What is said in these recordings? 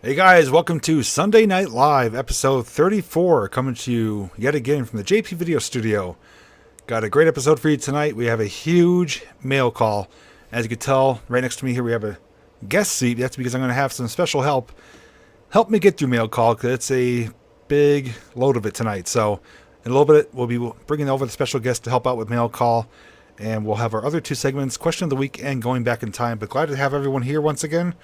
Hey guys, welcome to Sunday Night Live, episode 34, coming to you yet again from the JPVideos studio. Got a great episode for you tonight. We have a huge mail call. As you can tell, right next to me here we have a guest seat. That's because I'm going to have some special help me get through mail call, because it's a big load of it tonight. So in a little bit, we'll be bringing over the special guest to help out with mail call, and we'll have our other two segments, Question of the Week and Going Back in Time. But glad to have everyone here once again.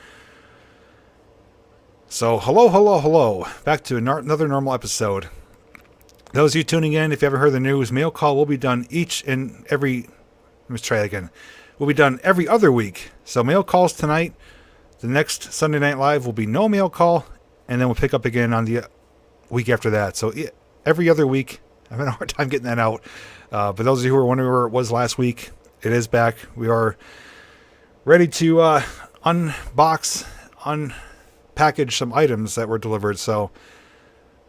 So, hello. Back to another normal episode. Those of you tuning in, if you haven't heard the news, mail call will be done Will be done every other week. So, mail calls tonight. The next Sunday Night Live will be no mail call, and then we'll pick up again on the week after that. So, every other week. I'm having a hard time getting that out. But those of you who are wondering where it was last week, it is back. We are ready to unpackage some items that were delivered, so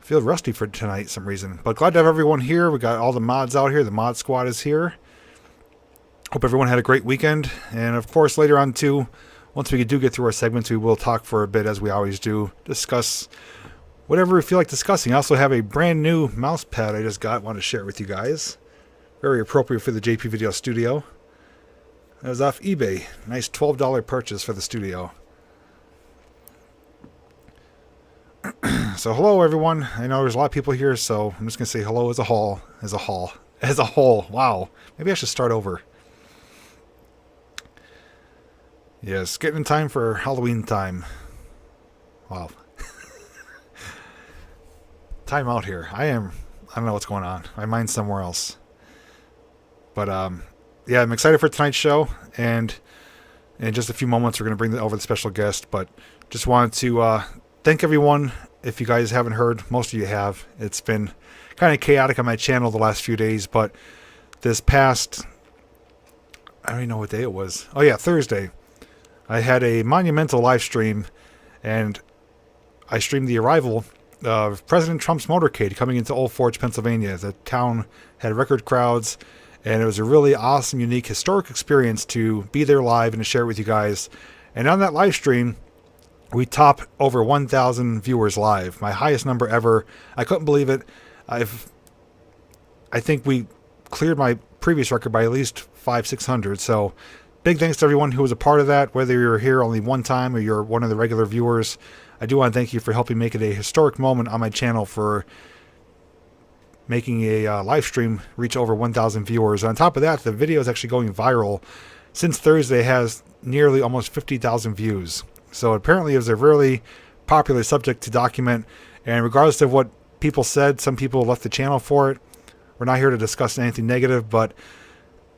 I feel rusty for tonight some reason. But glad to have everyone here. We got all the mods out here. The mod squad is here. Hope everyone had a great weekend. And of course, later on too, once we do get through our segments, we will talk for a bit, as we always do. Discuss whatever we feel like discussing. I also have a brand new mouse pad I just got. Want to share it with you guys. Very appropriate for the JPVideos studio. That was off eBay. Nice $12 purchase for the studio. So hello everyone. I know there's a lot of people here, so I'm just gonna say hello as a whole. Wow. Maybe I should start over. Yes, getting in time for Halloween time. Wow. Time out here. I don't know what's going on. My mind's somewhere else. But yeah, I'm excited for tonight's show, and in just a few moments we're gonna bring over the special guest. But just wanted to thank everyone. If you guys haven't heard, most of you have. It's been kind of chaotic on my channel the last few days, but this past, I don't even know what day it was. Oh yeah, Thursday. I had a monumental live stream, and I streamed the arrival of President Trump's motorcade coming into Old Forge, Pennsylvania. The town had record crowds, and it was a really awesome, unique, historic experience to be there live and to share it with you guys. And on that live stream, we topped over 1,000 viewers live. My highest number ever. I couldn't believe it. I think we cleared my previous record by at least 500-600. So big thanks to everyone who was a part of that, whether you're here only one time or you're one of the regular viewers. I do want to thank you for helping make it a historic moment on my channel, for making a live stream reach over 1,000 viewers. On top of that, the video is actually going viral. Since Thursday, it has nearly almost 50,000 views. So apparently it was a really popular subject to document, and regardless of what people said, some people left the channel for it. We're not here to discuss anything negative, but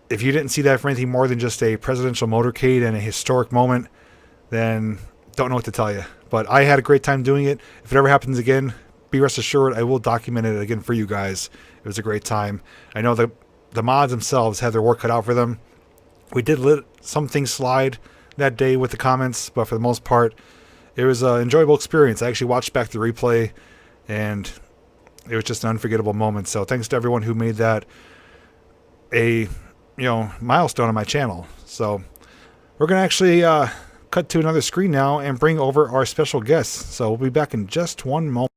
if you didn't see that for anything more than just a presidential motorcade and a historic moment, then don't know what to tell you. But I had a great time doing it. If it ever happens again, be rest assured I will document it again for you guys. It was a great time. I know the mods themselves had their work cut out for them. We did let some things slide that day with the comments, but for the most part, it was an enjoyable experience. I actually watched back the replay, and it was just an unforgettable moment. So thanks to everyone who made that a milestone on my channel. So we're gonna actually cut to another screen now and bring over our special guests. So we'll be back in just one moment.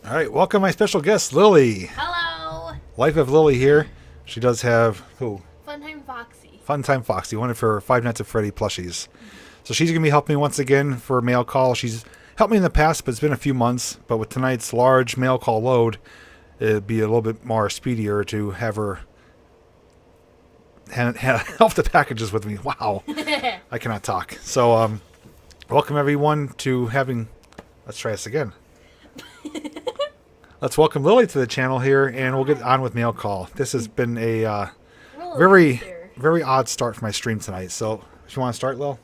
All right, welcome my special guest, Lily. Hello. Life of Lily here. She does have who? Funtime Foxy, one of her Five Nights at Freddy plushies. So she's going to be helping me once again for mail call. She's helped me in the past, but it's been a few months. But with tonight's large mail call load, it'd be a little bit more speedier to have her help the packages with me. Wow. I cannot talk. So welcome everyone to having... Let's try this again. Let's welcome Lily to the channel here, and we'll get on with mail call. This has been a very odd start for my stream tonight. So, if you want to start, Lil?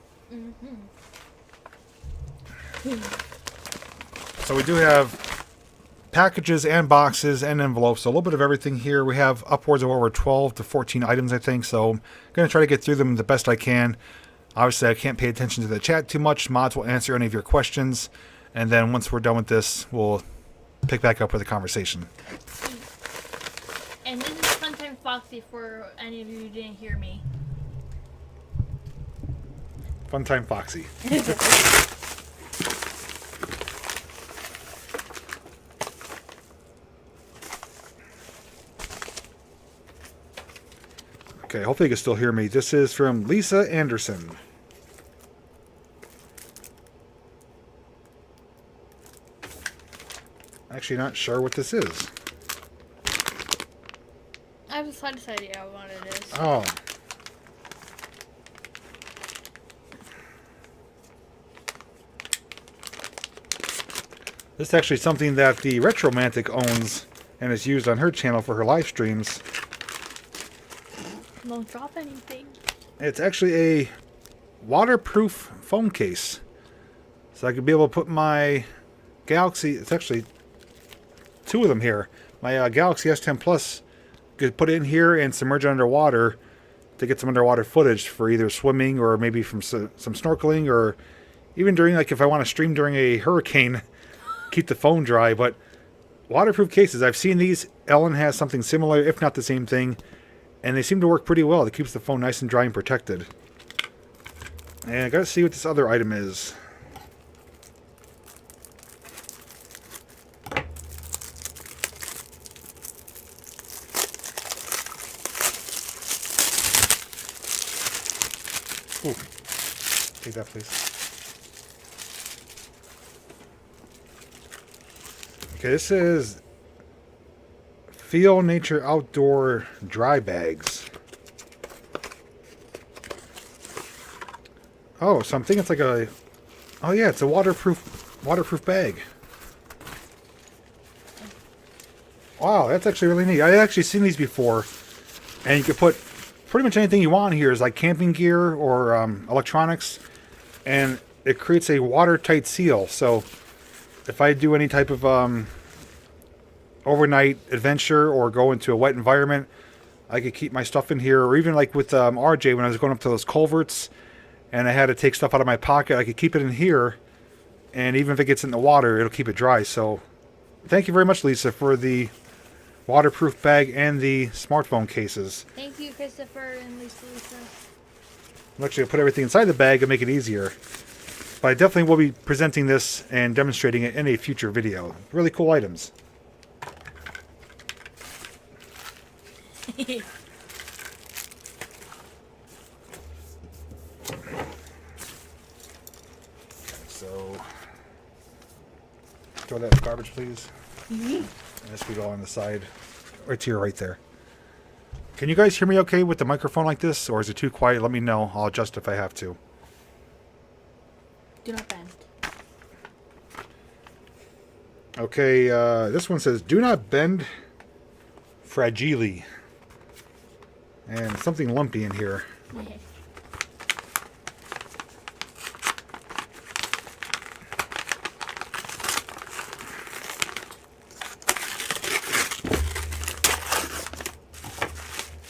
So we do have packages and boxes and envelopes. So a little bit of everything here. We have upwards of over 12 to 14 items, I think. So I'm going to try to get through them the best I can. Obviously, I can't pay attention to the chat too much. Mods will answer any of your questions. And then once we're done with this, we'll pick back up with the conversation. And this is Funtime Foxy for any of you who didn't hear me. Funtime Foxy. Okay, hopefully you can still hear me. This is from Lisa Anderson. Actually not sure what this is. I have a slightest idea what it is. Oh. This is actually something that the Retromantic owns and is used on her channel for her live streams. Don't drop anything. It's actually a waterproof phone case. So I could be able to put my Galaxy, it's actually two of them here. My Galaxy S10 Plus, could put it in here and submerge it underwater to get some underwater footage for either swimming or maybe from some snorkeling, or even during, like, if I want to stream during a hurricane, keep the phone dry. But waterproof cases, I've seen these. Ellen has something similar, if not the same thing. And they seem to work pretty well. It keeps the phone nice and dry and protected. And I gotta see what this other item is. Ooh. Take that, please. Okay, this is Feel Nature Outdoor Dry Bags. Oh, so I'm thinking it's like a... Oh yeah, it's a waterproof bag. Wow, that's actually really neat. I've actually seen these before. And you could put pretty much anything you want here, is like camping gear or electronics. And it creates a watertight seal. So if I do any type of overnight adventure or go into a wet environment, I could keep my stuff in here. Or even like with RJ, when I was going up to those culverts and I had to take stuff out of my pocket, I could keep it in here, and even if it gets in the water, it'll keep it dry. So thank you very much, Lisa, for the waterproof bag and the smartphone cases. Thank you, Christopher and Lisa. I'm actually going to put everything inside the bag and make it easier. But I definitely will be presenting this and demonstrating it in a future video. Really cool items. So, throw that in the garbage, please. And this will go on the side, right to your right there. Can you guys hear me okay with the microphone like this, or is it too quiet? Let me know. I'll adjust if I have to. Do not bend. Okay, this one says, do not bend fragile. And something lumpy in here.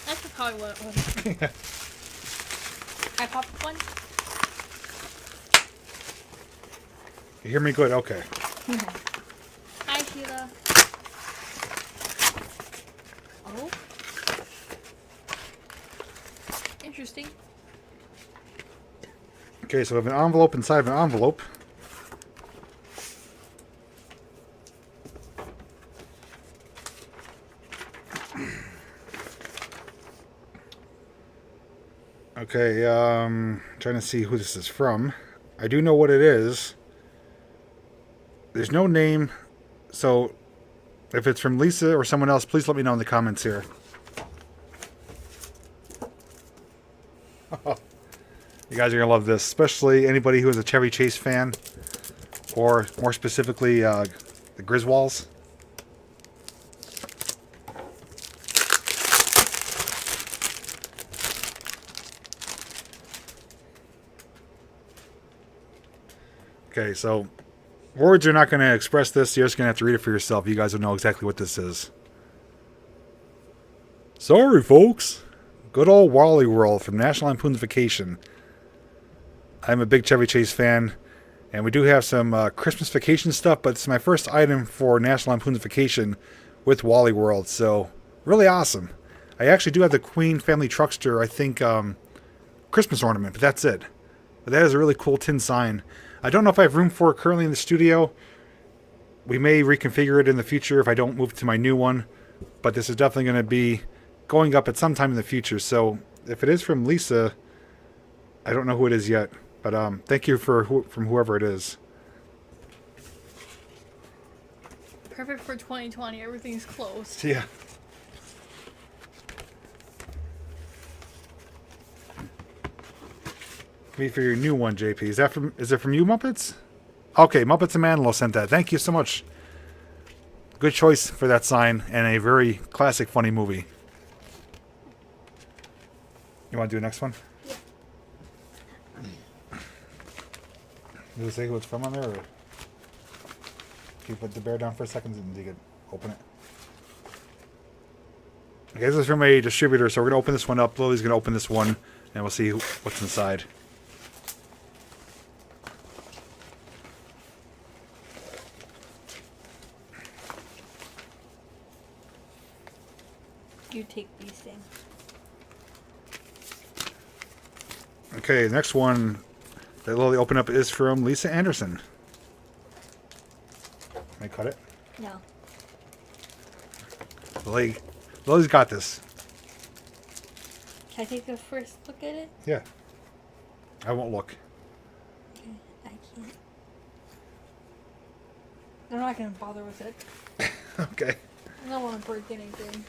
That's probably what it was. I popped one. You hear me good? Okay. Hi, Sheila. Oh. Interesting. Okay, so we have an envelope inside of an envelope. Okay, trying to see who this is from. I do know what it is. There's no name, so if it's from Lisa or someone else, please let me know in the comments here. You guys are going to love this, especially anybody who is a Chevy Chase fan, or more specifically, the Griswolds. Okay, so Words are not going to express this. You're just going to have to read it for yourself. You guys will know exactly what this is. Sorry, folks. Good old Wally World from National Lampoon's Vacation. I'm a big Chevy Chase fan, and we do have some Christmas vacation stuff, but it's my first item for National Lampoon's Vacation with Wally World, so really awesome. I actually do have the Queen Family Truckster, I think, Christmas ornament, but that's it. But that is a really cool tin sign. I don't know if I have room for it currently in the studio. We may reconfigure it in the future if I don't move to my new one, but this is definitely going to be going up at some time in the future. So if it is from Lisa, I don't know who it is yet, but thank you from whoever it is. Perfect for 2020. Everything's closed. Yeah. Me for your new one, JP. Is it from you, Muppets? Okay, Muppets and Manilow sent that. Thank you so much. Good choice for that sign and a very classic, funny movie. You want to do the next one? Yeah. Does it say who it's from on there? Or can you put the bear down for a second and you can open it? Okay, this is from a distributor, so we're going to open this one up. Lily's going to open this one, and we'll see what's inside. You take these things. Okay, the next one that Lily opened up is from Lisa Anderson. Can I cut it? No. Lily's got this. Can I take a first look at it? Yeah. I won't look. Okay, I can't. I'm not gonna bother with it. Okay. I don't want to break anything.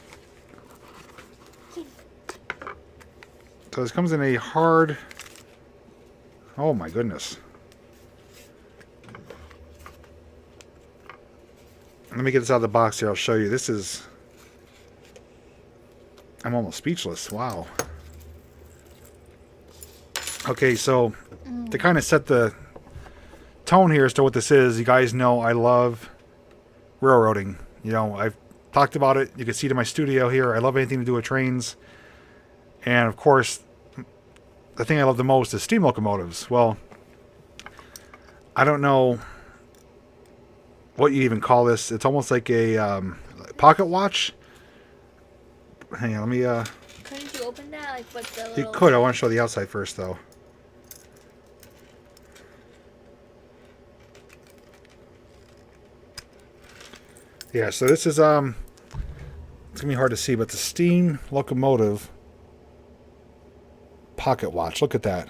So this comes in a hard... Oh my goodness. Let me get this out of the box here. I'll show you. This is... I'm almost speechless. Wow. Okay, so to kind of set the tone here as to what this is, you guys know I love railroading. You know, I've talked about it. You can see it in my studio here. I love anything to do with trains. And of course, the thing I love the most is steam locomotives. Well, I don't know what you even call this. It's almost like a pocket watch. Hang on, let me... Couldn't you open that? Like, what the You little... could. I want to show the outside first, though. Yeah, so this is, it's going to be hard to see, but it's a steam locomotive pocket watch. Look at that.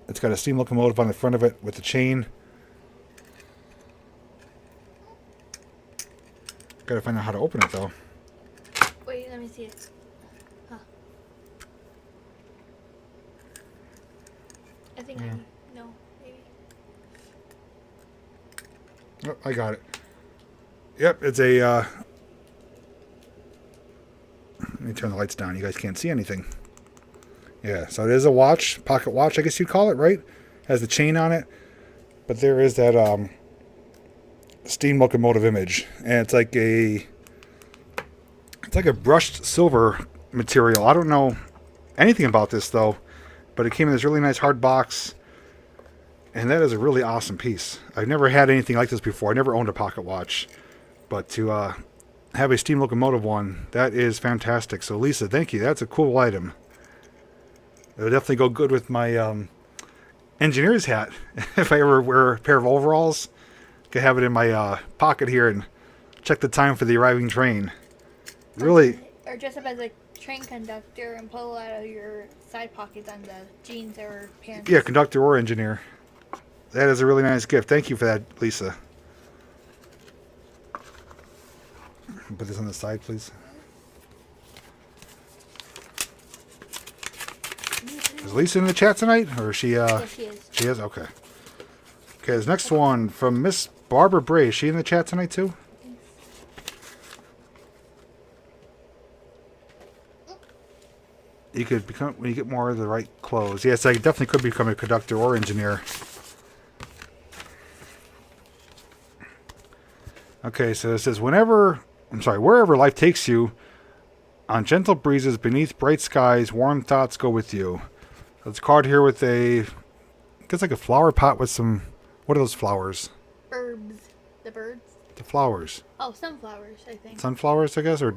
It's got a steam locomotive on the front of it with the chain. Gotta find out how to open it, though. Wait, let me see it. Huh. I think Yeah. no, maybe. Oh, I got it. Yep, it's a, let me turn the lights down. You guys can't see anything. Yeah, so it is a watch, pocket watch, I guess you'd call it, right? Has the chain on it. But there is that, steam locomotive image. And it's like a brushed silver material. I don't know anything about this, though. But it came in this really nice hard box. And that is a really awesome piece. I've never had anything like this before. I never owned a pocket watch. But to have a steam locomotive one, that is fantastic. So, Lisa, thank you. That's a cool item. It would definitely go good with my engineer's hat. If I ever wear a pair of overalls, I could have it in my pocket here and check the time for the arriving train. Really? Or dress up as a train conductor and pull out of your side pockets on the jeans or pants. Yeah, conductor or engineer. That is a really nice gift. Thank you for that, Lisa. Put this on the side, please. Is Lisa in the chat tonight? Or is she, Yes, she is. She is? Okay. Okay, this next one from Miss Barbara Bray. Is she in the chat tonight, too? You could become, when you get more of the right clothes. Yes, I definitely could become a conductor or engineer. Okay, so it says, wherever life takes you, on gentle breezes beneath bright skies, warm thoughts go with you. It's a card here with it's like a flower pot with some, what are those flowers? Herbs. The birds? The flowers. Oh, sunflowers, I think. Sunflowers, I guess, or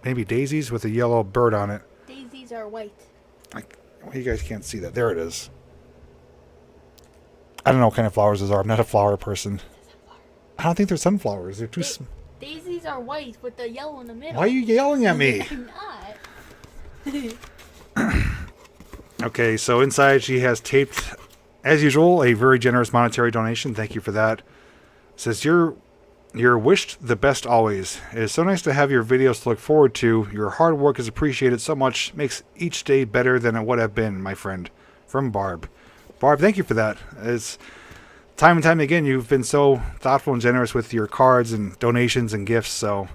maybe daisies with a yellow bird on it. Daisies are white. Well, you guys can't see that. There it is. I don't know what kind of flowers those are. I'm not a flower person. I don't think they're sunflowers. They're too... Daisies are white with the yellow in the middle. Why are you yelling at me? I'm not. Okay, so inside she has taped, as usual, a very generous monetary donation. Thank you for that. It says, you're wished the best always. It is so nice to have your videos to look forward to. Your hard work is appreciated so much. Makes each day better than it would have been, my friend. From Barb. Barb, thank you for that. It's time and time again, you've been so thoughtful and generous with your cards and donations and gifts. So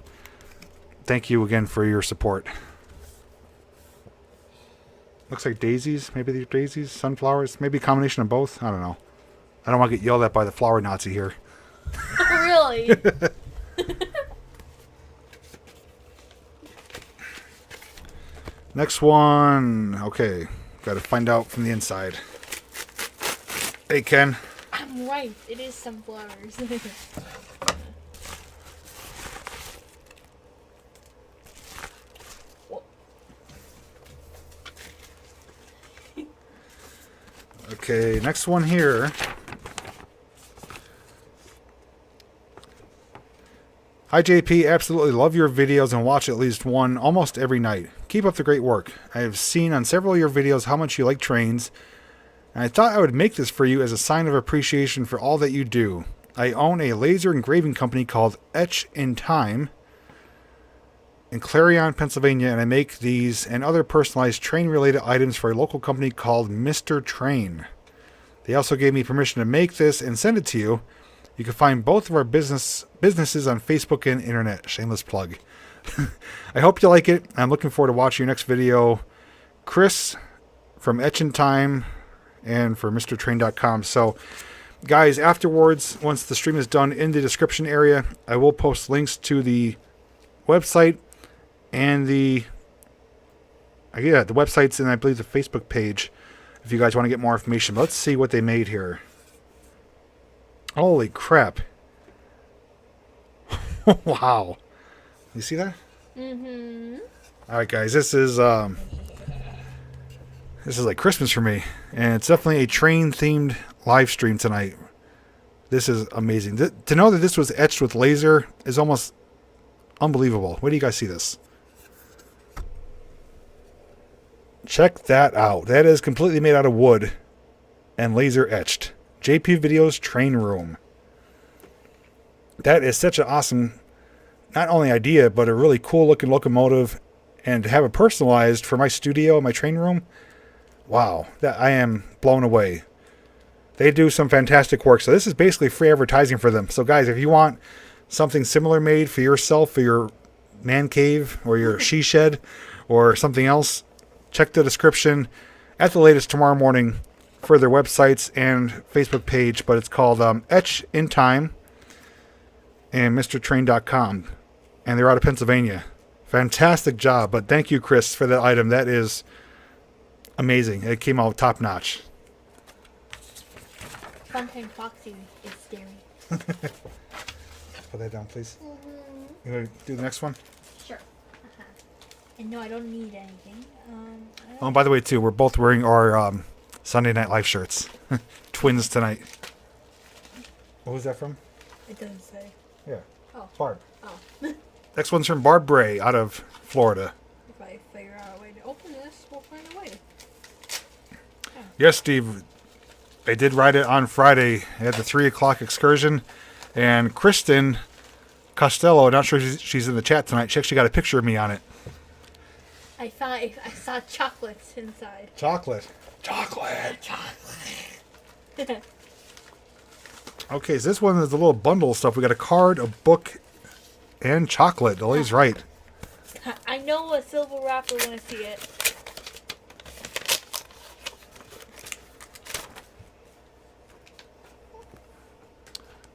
thank you again for your support. Looks like daisies. Maybe they're daisies, sunflowers. Maybe a combination of both. I don't know. I don't want to get yelled at by the flower Nazi here. Really? Next one. Okay. Got to find out from the inside. Hey, Ken. I'm right. It is sunflowers. Okay, next one here. Hi JP, absolutely love your videos and watch at least one almost every night. Keep up the great work. I have seen on several of your videos how much you like trains, and I thought I would make this for you as a sign of appreciation for all that you do. I own a laser engraving company called Etch in Time in Clarion, Pennsylvania, and I make these and other personalized train-related items for a local company called Mr. Train. They also gave me permission to make this and send it to you. You can find both of our businesses on Facebook and internet. Shameless plug. I hope you like it. I'm looking forward to watching your next video. Chris from Etch in Time and for MrTrain.com. So, guys, afterwards, once the stream is done, in the description area, I will post links to the website and the websites and I believe the Facebook page if you guys want to get more information. But let's see what they made here. Holy crap. Wow. You see that? Mm-hmm. Alright guys, this is like Christmas for me. And it's definitely a train themed live stream tonight. This is amazing. To know that this was etched with laser is almost unbelievable. Where do you guys see this? Check that out. That is completely made out of wood and laser etched. JPVideos train room. That is such an awesome, not only idea, but a really cool looking locomotive, and to have it personalized for my studio, my train room. Wow, that I am blown away. They do some fantastic work. So this is basically free advertising for them. So guys, if you want something similar made for yourself, for your man cave or your she shed or something else, check the description at the latest tomorrow morning for their websites and Facebook page, but it's called Etch in Time and MrTrain.com, and they're out of Pennsylvania. Fantastic job, but thank you, Chris, for that item. That is amazing. It came out top notch. Sometimes Foxy is scary. Put that down, please. Mm-hmm. You want to do the next one? Sure. And no, I don't need anything. Oh, by the way, too, we're both wearing our Sunday Night Live shirts. Twins tonight. What was that from? It doesn't say. Yeah. Oh. Barb. Oh. Next one's from Barb Bray out of Florida. If I figure out a way to open this, we'll find a way. Oh. Yes, Steve. I did ride it on Friday at the 3 o'clock excursion. And Kristen Costello, not sure if she's in the chat tonight, she actually got a picture of me on it. I saw chocolates inside. Chocolate. Okay, so this one is a little bundle of stuff. We got a card, a book, and chocolate. Dolly's right. I know a silver wrapper when I see it.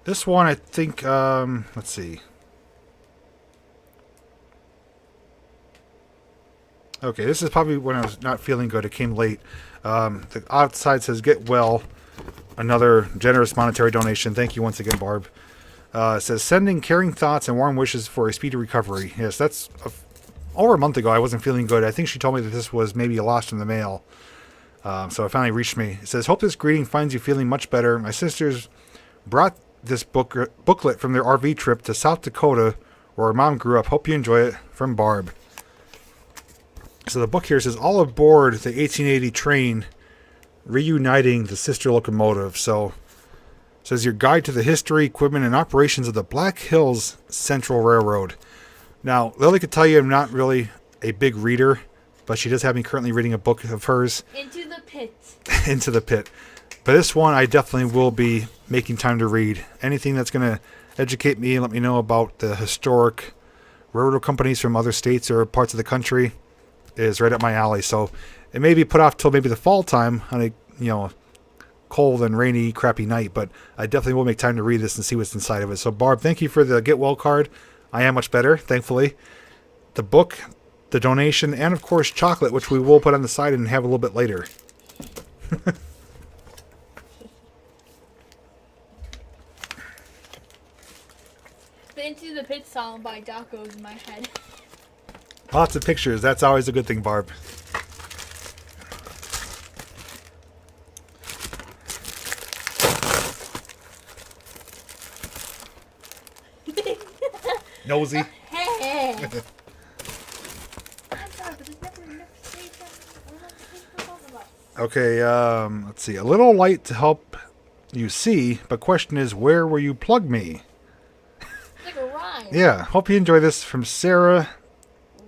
This one, I think, let's see. Okay, this is probably when I was not feeling good. It came late. The outside says, get well. Another generous monetary donation. Thank you once again, Barb. It says, sending caring thoughts and warm wishes for a speedy recovery. Yes, that's over a month ago. I wasn't feeling good. I think she told me that this was maybe lost in the mail. So it finally reached me. It says, hope this greeting finds you feeling much better. My sisters brought this booklet from their RV trip to South Dakota, where her mom grew up. Hope you enjoy it. From Barb. So the book here says, all aboard the 1880 train, reuniting the sister locomotive. So it says, your guide to the history, equipment, and operations of the Black Hills Central Railroad. Now, Lily could tell you I'm not really a big reader, but she does have me currently reading a book of hers. Into the pit. Into the pit. But this one I definitely will be making time to read. Anything that's going to educate me and let me know about the historic railroad companies from other states or parts of the country is right up my alley. So it may be put off till maybe the fall time on a cold and rainy, crappy night, but I definitely will make time to read this and see what's inside of it. So Barb, thank you for the get well card. I am much better, thankfully. The book, the donation, and of course chocolate, which we will put on the side and have a little bit later. The Into the Pit song by Doc goes in my head. Lots of pictures. That's always a good thing, Barb. Nosy. Hey. I'm sorry, but it's never say something. Okay, let's see. A little light to help you see, but question is, where will you plug me? It's like a rhyme. Yeah, hope you enjoy this from Sarah.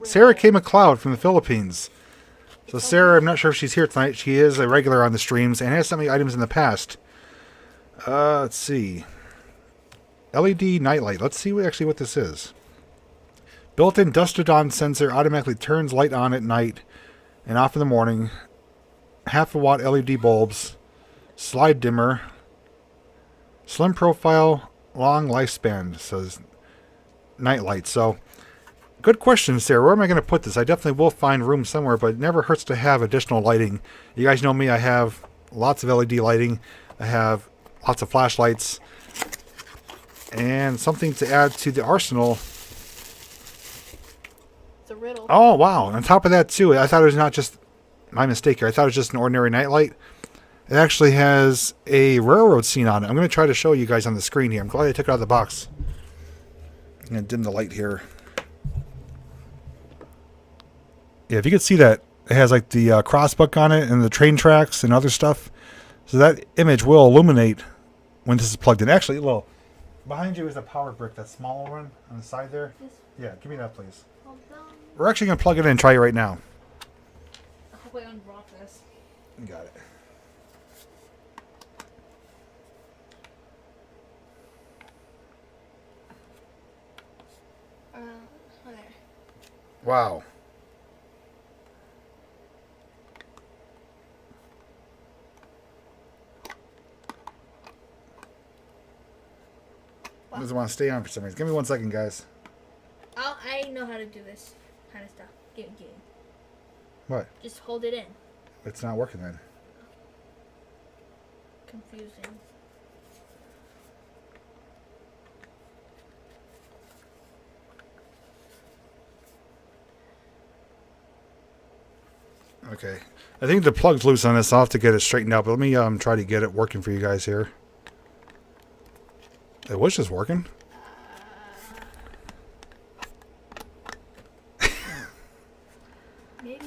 Sarah K. McLeod from the Philippines. So Sarah, I'm not sure if she's here tonight. She is a regular on the streams and has sent me items in the past. Let's see. LED Nightlight. Let's see actually what this is. Built-in dusk-to-dawn sensor automatically turns light on at night and off in the morning. Half a watt LED bulbs. Slide dimmer. Slim profile. Long lifespan, says Nightlight. So, good question, Sarah. Where am I going to put this? I definitely will find room somewhere, but it never hurts to have additional lighting. You guys know me. I have lots of LED lighting. I have lots of flashlights. And something to add to the arsenal. It's a riddle. Oh, wow. On top of that, too, I thought it was not just my mistake here. I thought it was just an ordinary nightlight. It actually has a railroad scene on it. I'm going to try to show you guys on the screen here. I'm glad I took it out of the box. I'm going to dim the light here. Yeah, if you could see that, it has like the crossbuck on it and the train tracks and other stuff. So that image will illuminate when this is plugged in. Actually, well, behind you is a power brick, that smaller one on the side there. Yeah, give me that, please. Hold on. We're actually going to plug it in and try it right now. I hope I unblock this. You got it. There. Wow. It doesn't want to stay on for some reason. Give me 1 second, guys. I know how to do this kind of stuff. Give me. What? Just hold it in. It's not working then. Confusing. Okay. I think the plug's loose on this. I'll have to get it straightened out, but let me try to get it working for you guys here. It was just working. Maybe.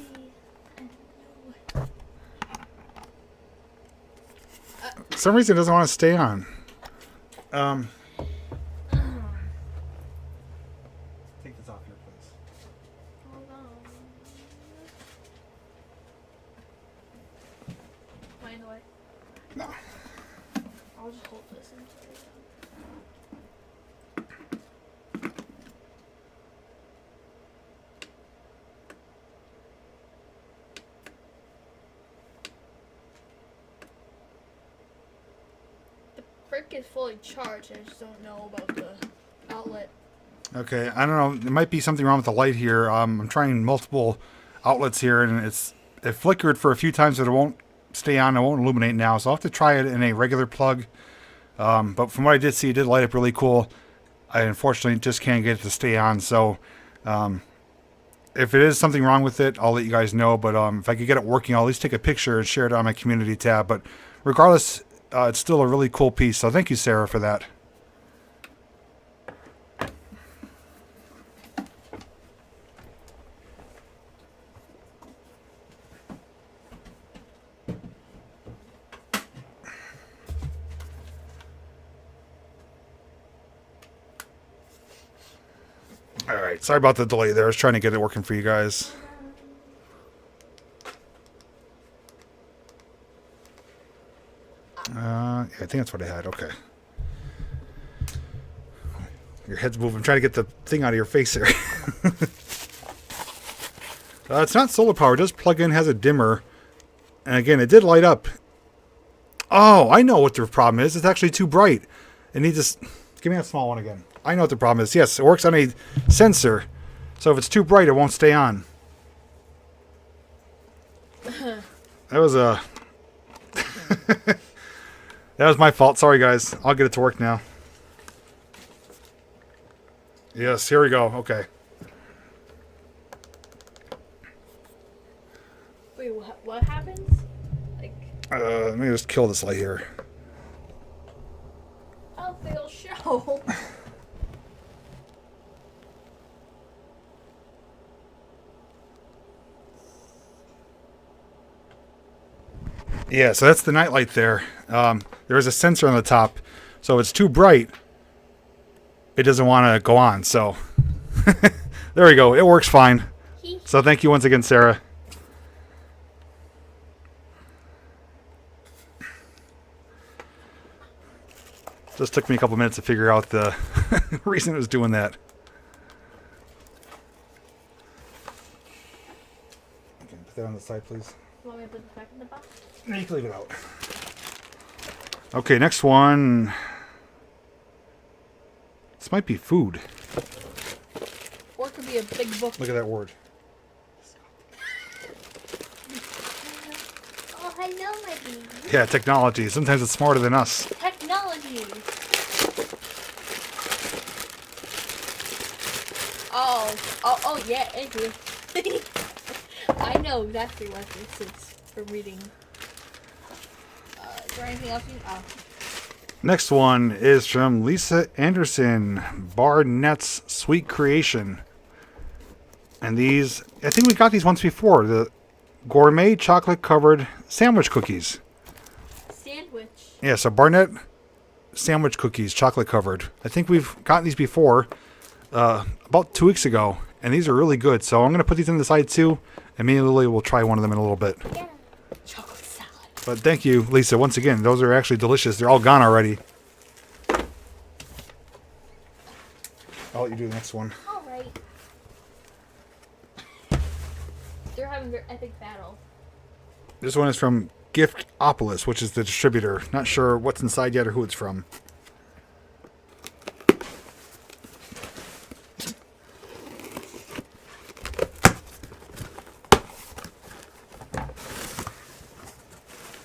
I don't know. For some reason, it doesn't want to stay on. Take this off here, please. Hold on. Am I in the way? No. I'll just hold this until it's done. The brick is fully charged. I just don't know about the outlet. Okay, I don't know. There might be something wrong with the light here. I'm trying multiple outlets here, and it flickered for a few times, but it won't stay on. It won't illuminate now, so I'll have to try it in a regular plug. But from what I did see, it did light up really cool. I unfortunately just can't get it to stay on, so if it is something wrong with it, I'll let you guys know. But if I could get it working, I'll at least take a picture and share it on my community tab. But regardless, it's still a really cool piece, so thank you, Sarah, for that. Alright, sorry about the delay there. I was trying to get it working for you guys. Yeah, I think that's what I had. Okay. Your head's moving. I'm trying to get the thing out of your face here. It's not solar power. It does plug in, has a dimmer. And again, it did light up. Oh, I know what the problem is. It's actually too bright. It needs to... Give me that small one again. I know what the problem is. Yes, it works on a sensor. So if it's too bright, it won't stay on. That was a... That was my fault. Sorry, guys. I'll get it to work now. Yes, here we go. Okay. Wait, what happens? Like... Let me just kill this light here. I don't think it'll show. Yeah, so that's the nightlight there. There is a sensor on the top, so if it's too bright, it doesn't want to go on. So there we go. It works fine. So thank you once again, Sarah. Just took me a couple minutes to figure out the reason it was doing that. Okay, put that on the side, please. You want me to put it back in the box? No, you can leave it out. Okay, next one. This might be food. Or it could be a big book. Look at that word. Oh, hello, my baby. Yeah, technology. Sometimes it's smarter than us. Technology. Oh, yeah, thank you. I know exactly what this is for reading. Is there anything else you... Oh. Next one is from Lisa Anderson, Barnett's Sweet Creation. And these, I think we got these once before. The gourmet chocolate covered sandwich cookies. Sandwich. Yeah, so Barnett sandwich cookies, chocolate covered. I think we've gotten these before, about 2 weeks ago. And these are really good. So I'm going to put these on the side too. And me and Lily will try one of them in a little bit. Yeah. Chocolate salad. But thank you, Lisa. Once again, those are actually delicious. They're all gone already. I'll let you do the next one. All right. They're having their epic battle. This one is from Giftopolis, which is the distributor. Not sure what's inside yet or who it's from.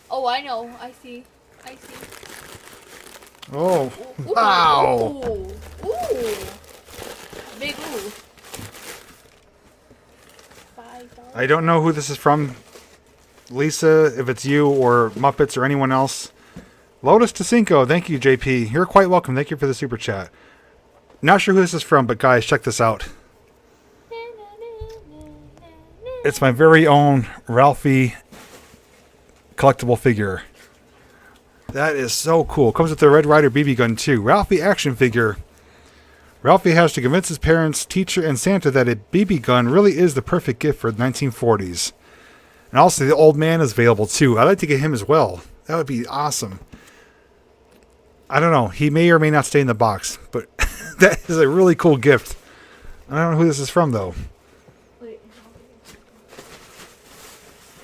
Oh, I know. I see. Oh, Ooh, wow. Ooh. Big ooh. $5. I don't know who this is from, Lisa, if it's you or Muppets or anyone else. Lotus DeCinco, thank you, JP. You're quite welcome. Thank you for the super chat. Not sure who this is from, but guys, check this out. It's my very own Ralphie collectible figure. That is so cool. Comes with the Red Ryder BB gun too. Ralphie action figure. Ralphie has to convince his parents, teacher, and Santa that a BB gun really is the perfect gift for the 1940s. And also the old man is available too. I'd like to get him as well. That would be awesome. I don't know. He may or may not stay in the box, but that is a really cool gift. I don't know who this is from though. Wait.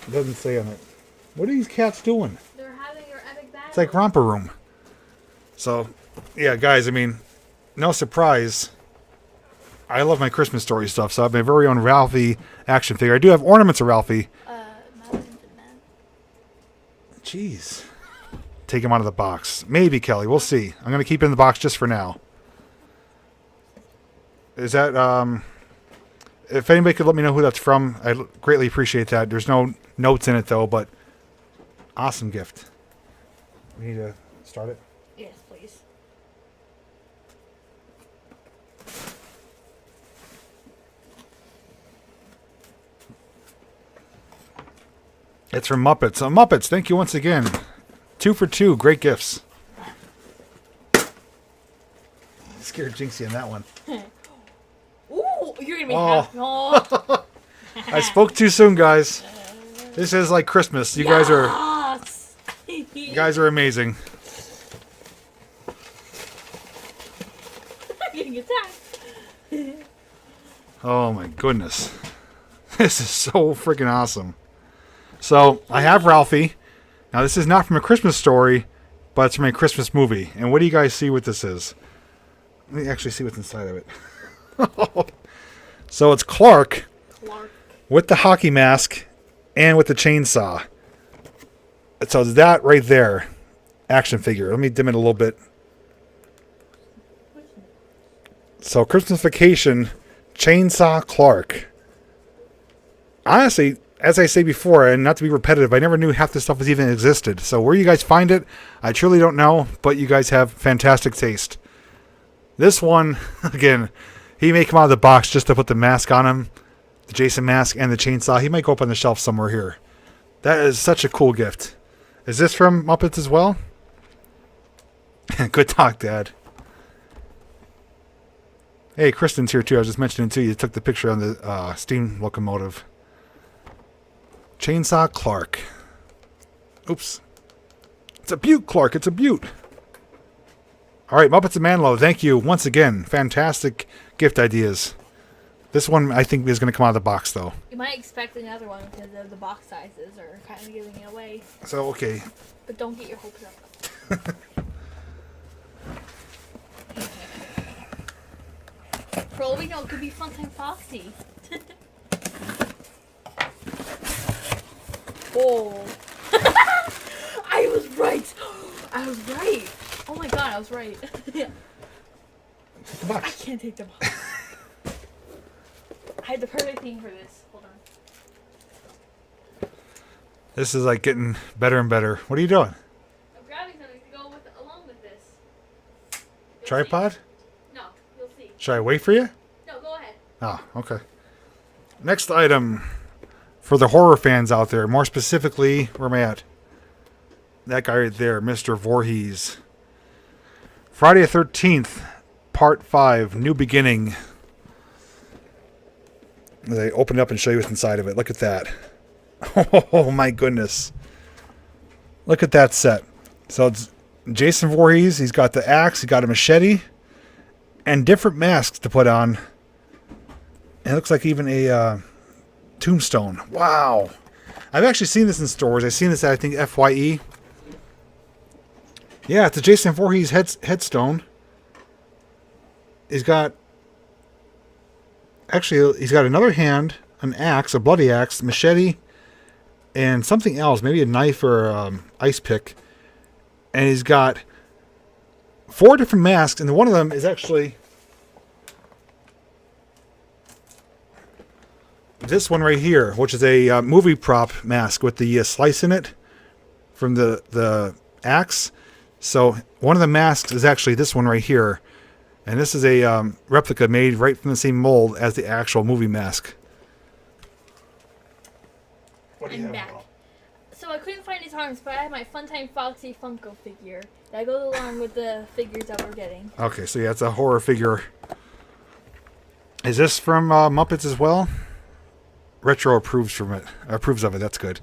It doesn't say on it. What are these cats doing? They're having their epic battle. It's like Romper Room. So, yeah, guys, I mean, no surprise. I love my Christmas Story stuff, so I have my very own Ralphie action figure. I do have ornaments of Ralphie. Jeez. Take him out of the box. Maybe, Kelly. We'll see. I'm going to keep it in the box just for now. Is that, if anybody could let me know who that's from, I'd greatly appreciate that. There's no notes in it, though, but awesome gift. We need to start it? Yes, please. It's from Muppets. Muppets, thank you once again. 2 for 2. Great gifts. Scared Jinxie on that one. Ooh, you're going to be happy. Oh. I spoke too soon, guys. This is like Christmas. You guys are amazing. I'm getting attacked. Oh my goodness. This is so freaking awesome. So, I have Ralphie. Now, this is not from A Christmas Story, but it's from a Christmas movie. And what do you guys see what this is? Let me actually see what's inside of it. So, it's Clark with the hockey mask and with the chainsaw. So, it's that right there. Action figure. Let me dim it a little bit. So, Christmas Vacation, Chainsaw Clark. Honestly, as I say before, and not to be repetitive, I never knew half this stuff was even existed. So where you guys find it, I truly don't know, but you guys have fantastic taste. This one, again, he may come out of the box just to put the mask on him, the Jason mask and the chainsaw. He might go up on the shelf somewhere here. That is such a cool gift. Is this from Muppets as well? Good talk, Dad. Hey, Kristen's here too. I was just mentioning too, you took the picture on the steam locomotive. Chainsaw Clark. Oops. It's a beaut, Clark. It's a beaut. All right, Muppets and Manlow, thank you once again. Fantastic gift ideas. This one, I think, is going to come out of the box, though. You might expect another one because of the box sizes are kind of giving it away. So, okay. But don't get your hopes up. For all we know, it could be Funtime Foxy. Oh. I was right. I was right. Oh my god, I was right. The box. I can't take the box. I had the perfect thing for this. Hold on. This is like getting better and better. What are you doing? I'm grabbing something to go with along with this. You'll Tripod? See. No, you'll see. Should I wait for you? No, go ahead. Oh, okay. Next item for the horror fans out there. More specifically, where am I at? That guy right there, Mr. Voorhees. Friday the 13th, Part 5, New Beginning. They open it up and show you what's inside of it. Look at that. Oh my goodness. Look at that set. So it's Jason Voorhees. He's got the axe. He got a machete. And different masks to put on. And it looks like even a tombstone. Wow. I've actually seen this in stores. I've seen this at, I think, FYE. Yeah, it's a Jason Voorhees headstone. He's got... Actually, he's got another hand, an axe, a bloody axe, machete, and something else, maybe a knife or ice pick. And he's got 4 different masks, and one of them is actually this one right here, which is a movie prop mask with the slice in it from the axe. So one of the masks is actually this one right here. And this is a replica made right from the same mold as the actual movie mask. What do you have? Back. So I couldn't find his arms, but I have my Funtime Foxy Funko figure. That goes along with the figures that we're getting. Okay, so yeah, it's a horror figure. Is this from Muppets as well? Retro approves of it. That's good.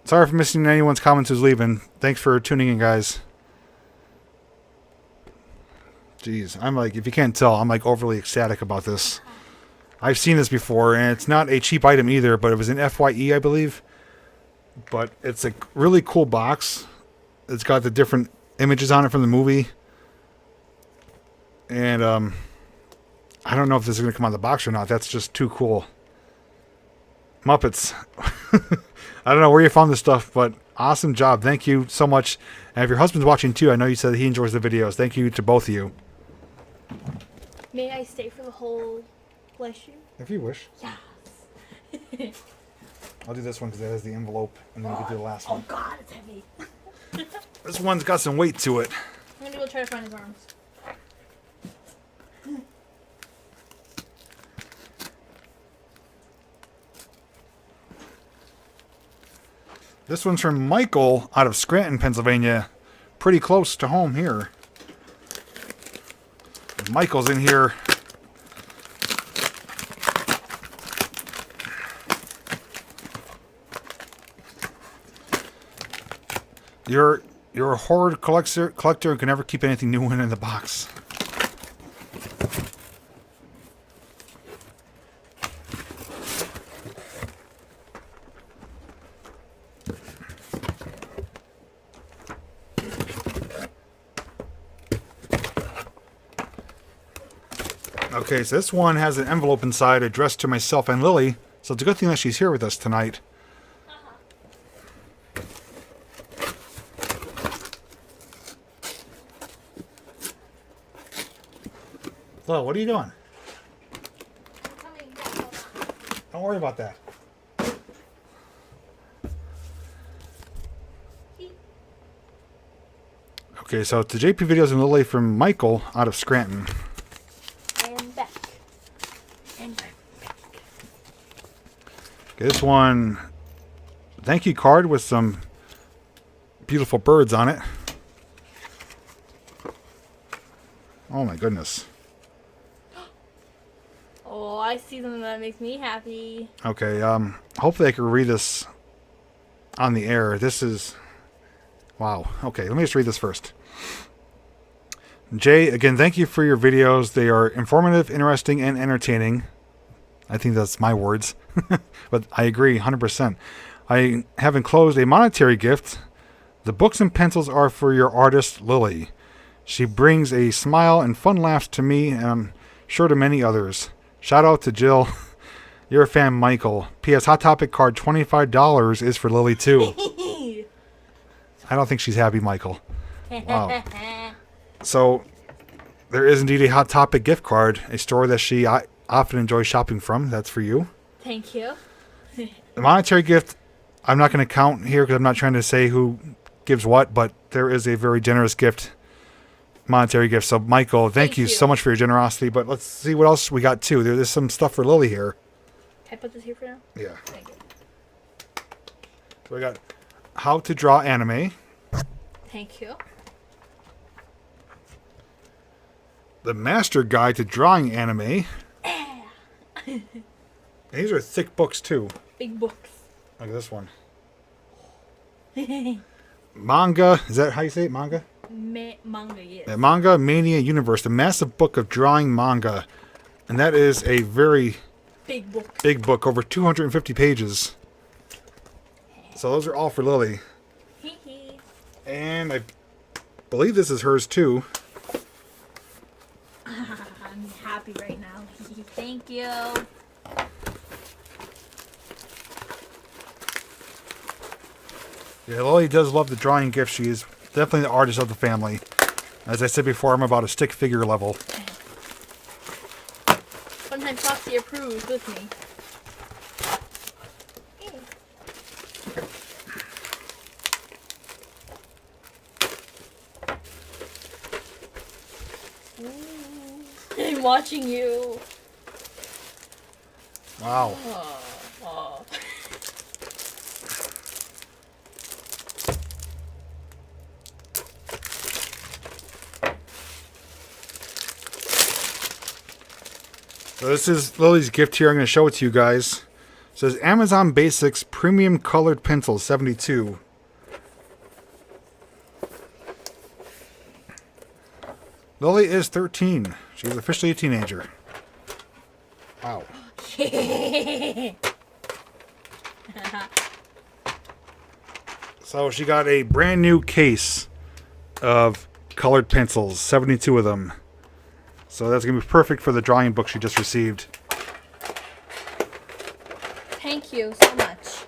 Sorry for missing anyone's comments who's leaving. Thanks for tuning in, guys. Jeez, I'm like, if you can't tell, I'm like overly ecstatic about this. I've seen this before, and it's not a cheap item either, but it was in FYE, I believe. But it's a really cool box. It's got the different images on it from the movie. And I don't know if this is going to come out of the box or not. That's just too cool. Muppets. I don't know where you found this stuff, but awesome job. Thank you so much. And if your husband's watching too, I know you said he enjoys the videos. Thank you to both of you. May I stay for the whole bless you? If you wish. Yes. I'll do this one because that has the envelope, and then you can do the last one. Oh God, it's heavy. This one's got some weight to it. I'm gonna go try to find his arms. This one's from Michael out of Scranton, Pennsylvania. Pretty close to home here. Michael's in here. You're a hoard collector and can never keep anything new in the box. Okay, so this one has an envelope inside addressed to myself and Lily, so it's a good thing that she's here with us tonight. Flo, what are you doing? Coming back, hold on. Don't worry about that. Okay, so it's the JPVideos and Lily from Michael out of Scranton. And back. And back. Okay, this one, thank you card with some beautiful birds on it. Oh my goodness. Oh, I see something that makes me happy. Okay, hopefully I can read this on the air. This is... Wow. Okay, let me just read this first. Jay, again, thank you for your videos. They are informative, interesting, and entertaining. I think that's my words. But I agree 100%. I have enclosed a monetary gift. The books and pencils are for your artist, Lily. She brings a smile and fun laughs to me, and I'm sure to many others. Shout out to Jill. You're a fan, Michael. P.S. Hot Topic card, $25 is for Lily, too. I don't think she's happy, Michael. Wow. So, there is indeed a Hot Topic gift card, a store that she often enjoys shopping from. That's for you. Thank you. The monetary gift, I'm not going to count here because I'm not trying to say who gives what, but there is a very generous gift. Monetary gift. So, Michael, thank you so much for your generosity. But let's see what else we got, too. There's some stuff for Lily here. Can I put this here for now? Yeah. Thank you. So we got How to Draw Anime. Thank you. The Master Guide to Drawing Anime. These are thick books, too. Big books. Look at this one. Manga. Is that how you say it? Manga? Manga, yes. The Manga Mania Universe. The massive book of drawing manga. And that is a very Big book. big book. Over 250 pages. So those are all for Lily. And I believe this is hers, too. I'm happy right now. Thank you. Yeah, Lily does love the drawing gift. She is definitely the artist of the family. As I said before, I'm about a stick figure level. Sometimes Foxy approves with me. I'm watching you. Wow. Oh. So this is Lily's gift here. I'm going to show it to you guys. It says Amazon Basics Premium Colored Pencils 72. Lily is 13. She's officially a teenager. Wow. So she got a brand new case of colored pencils, 72 of them. So that's going to be perfect for the drawing book she just received. Thank you so much.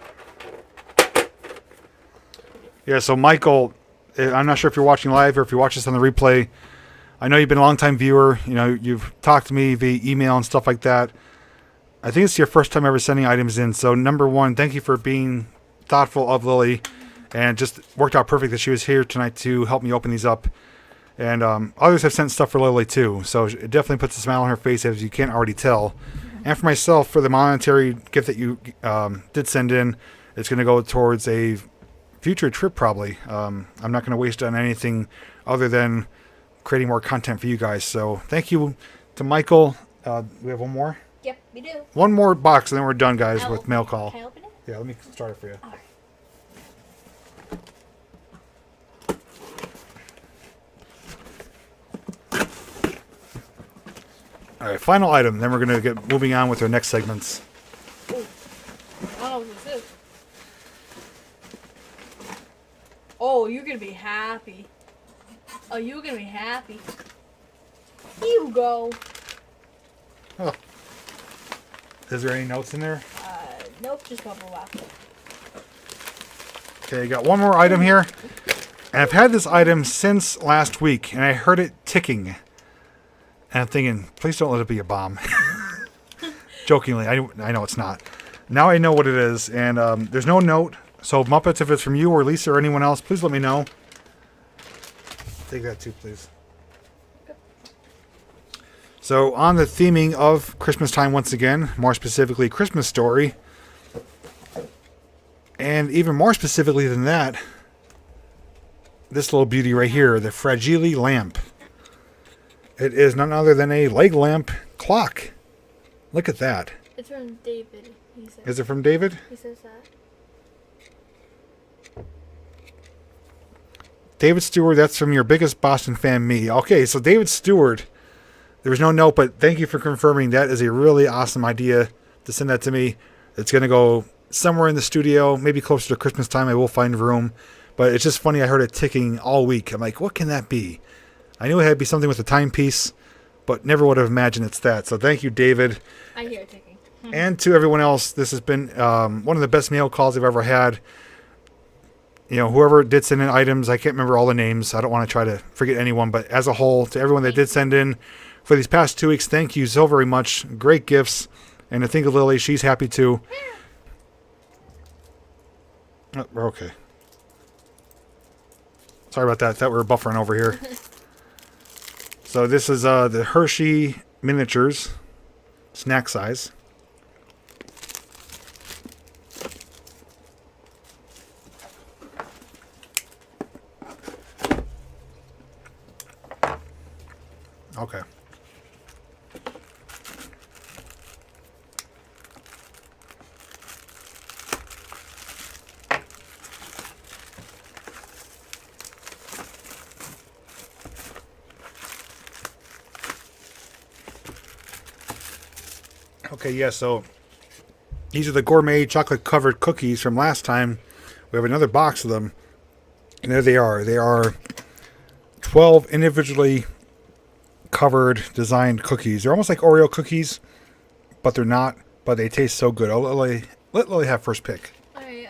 Yeah, so Michael, I'm not sure if you're watching live or if you watch this on the replay. I know you've been a long-time viewer. You know, you've talked to me via email and stuff like that. I think it's your first time ever sending items in. So number one, thank you for being thoughtful of Lily. And just worked out perfect that she was here tonight to help me open these up. And others have sent stuff for Lily too. So it definitely puts a smile on her face, as you can't already tell. And for myself, for the monetary gift that you did send in, it's going to go towards a future trip probably. I'm not going to waste it on anything other than creating more content for you guys. So thank you to Michael. We have one more? Yep, we do. One more box and then we're done, guys, with mail call. Can I open it? Yeah, let me start it for you. All right. All right, final item. Then we're going to get moving on with our next segments. Ooh. I don't know what this is. Oh, you're going to be happy. Oh, you're going to be happy. Here you go. Oh. Is there any notes in there? Nope, just bubble wrap. Okay, got one more item here. And I've had this item since last week, and I heard it ticking. And I'm thinking, please don't let it be a bomb. Jokingly, I know it's not. Now I know what it is, and there's no note. So Muppets, if it's from you or Lisa or anyone else, please let me know. Take that too, please. So on the theming of Christmas time once again, more specifically Christmas Story. And even more specifically than that, this little beauty right here, the Fragile lamp. It is none other than a leg lamp clock. Look at that. It's from David, he says. Is it from David? He says that. David Stewart, that's from your biggest Boston fan, me. Okay, so David Stewart, there was no note, but thank you for confirming. That is a really awesome idea to send that to me. It's going to go somewhere in the studio, maybe closer to Christmas time. I will find room. But it's just funny, I heard it ticking all week. I'm like, what can that be? I knew it had to be something with a timepiece, but never would have imagined it's that. So thank you, David. I hear it ticking. And to everyone else, this has been one of the best mail calls I've ever had. You know, whoever did send in items, I can't remember all the names. I don't want to try to forget anyone, but as a whole, to everyone that did send in for these past 2 weeks, thank you so very much. Great gifts. And to think of Lily, she's happy too. Oh, we're okay. Sorry about that. Thought we were buffering over here. So this is the Hershey miniatures, snack size. Okay. Okay, yeah, so these are the gourmet chocolate covered cookies from last time. We have another box of them. And there they are. They are 12 individually covered designed cookies. They're almost like Oreo cookies, but they're not. But they taste so good. I'll let Lily have first pick. Alright,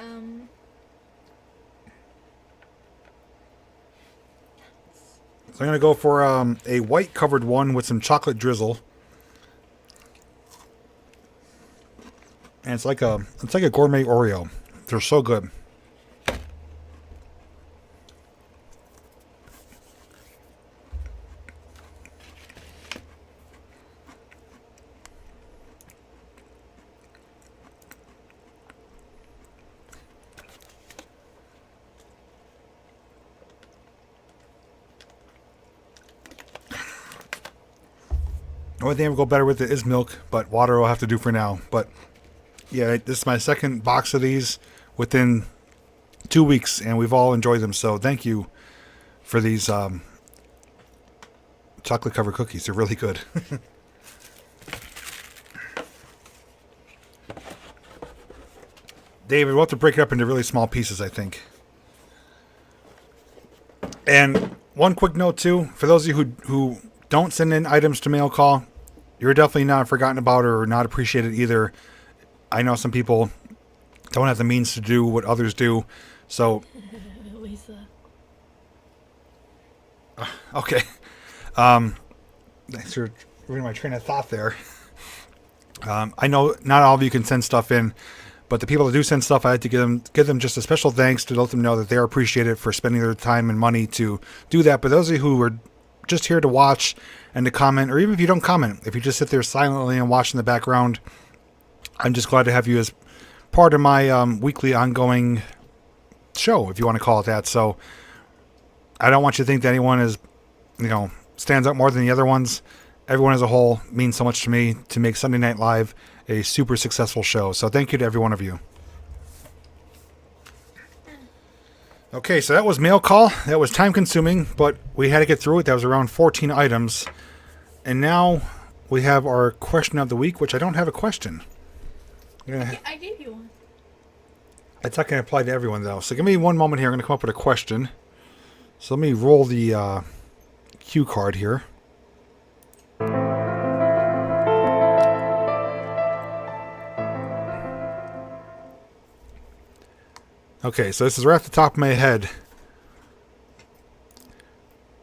So I'm going to go for a white covered one with some chocolate drizzle. And it's like a gourmet Oreo. They're so good. The only thing I would go better with it is milk, but water will have to do for now. But yeah, this is my second box of these within 2 weeks, and we've all enjoyed them. So thank you for these chocolate covered cookies. They're really good. David, we'll have to break it up into really small pieces, I think. And one quick note too, for those of you who don't send in items to mail call. You're definitely not forgotten about or not appreciated either. I know some people don't have the means to do what others do. So, Lisa. okay. Thanks for reading my train of thought there. I know not all of you can send stuff in, but the people that do send stuff, I like to give them just a special thanks to let them know that they are appreciated for spending their time and money to do that. But those of you who are just here to watch and to comment, or even if you don't comment, if you just sit there silently and watch in the background, I'm just glad to have you as part of my weekly ongoing show, if you want to call it that. So I don't want you to think that anyone is, stands out more than the other ones. Everyone as a whole means so much to me to make Sunday Night Live a super successful show. So thank you to every one of you. Okay, so that was mail call. That was time consuming, but we had to get through it. That was around 14 items. And now we have our question of the week, which I don't have a question. I gave you one. It's not going to apply to everyone, though. So give me one moment here. I'm going to come up with a question. So let me roll the cue card here. Okay, so this is right off the top of my head.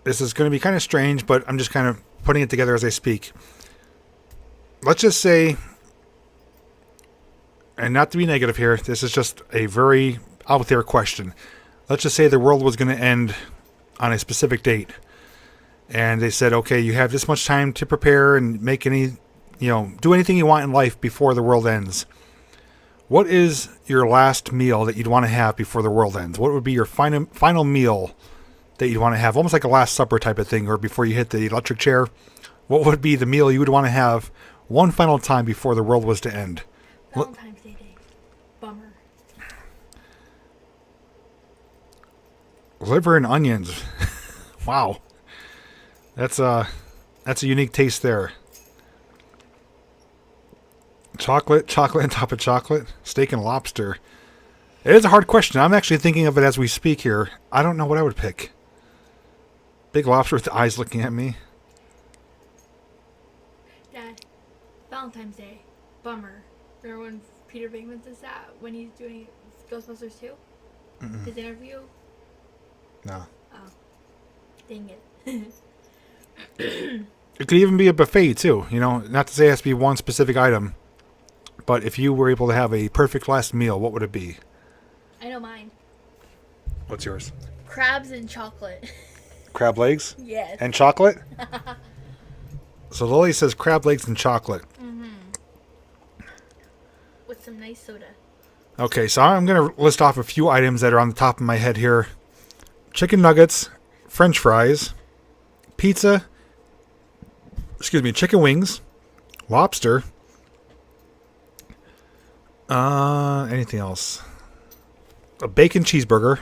This is going to be kind of strange, but I'm just kind of putting it together as I speak. Let's just say, and not to be negative here, this is just a very out there question. Let's just say the world was going to end on a specific date. And they said, okay, you have this much time to prepare and make any, do anything you want in life before the world ends. What is your last meal that you'd want to have before the world ends? What would be your final meal that you'd want to have? Almost like a Last Supper type of thing, or before you hit the electric chair. What would be the meal you would want to have one final time before the world was to end? Valentine's Day. Bummer. Liver and onions. Wow. That's a unique taste there. Chocolate on top of chocolate, steak and lobster. It is a hard question. I'm actually thinking of it as we speak here. I don't know what I would pick. Big lobster with the eyes looking at me. Dad, Valentine's Day. Bummer. Remember when Peter Venkman does that when he's doing Ghostbusters 2? Mm-mm. His interview? No. Oh. Dang it. It could even be a buffet too. Not to say it has to be one specific item. But if you were able to have a perfect last meal, what would it be? I know mine. What's yours? Crabs and chocolate. Crab legs? Yes. And chocolate? So Lily says crab legs and chocolate. Mm-hmm. With some nice soda. Okay, so I'm going to list off a few items that are on the top of my head here. Chicken nuggets, French fries, pizza, chicken wings, lobster. Anything else? A bacon cheeseburger.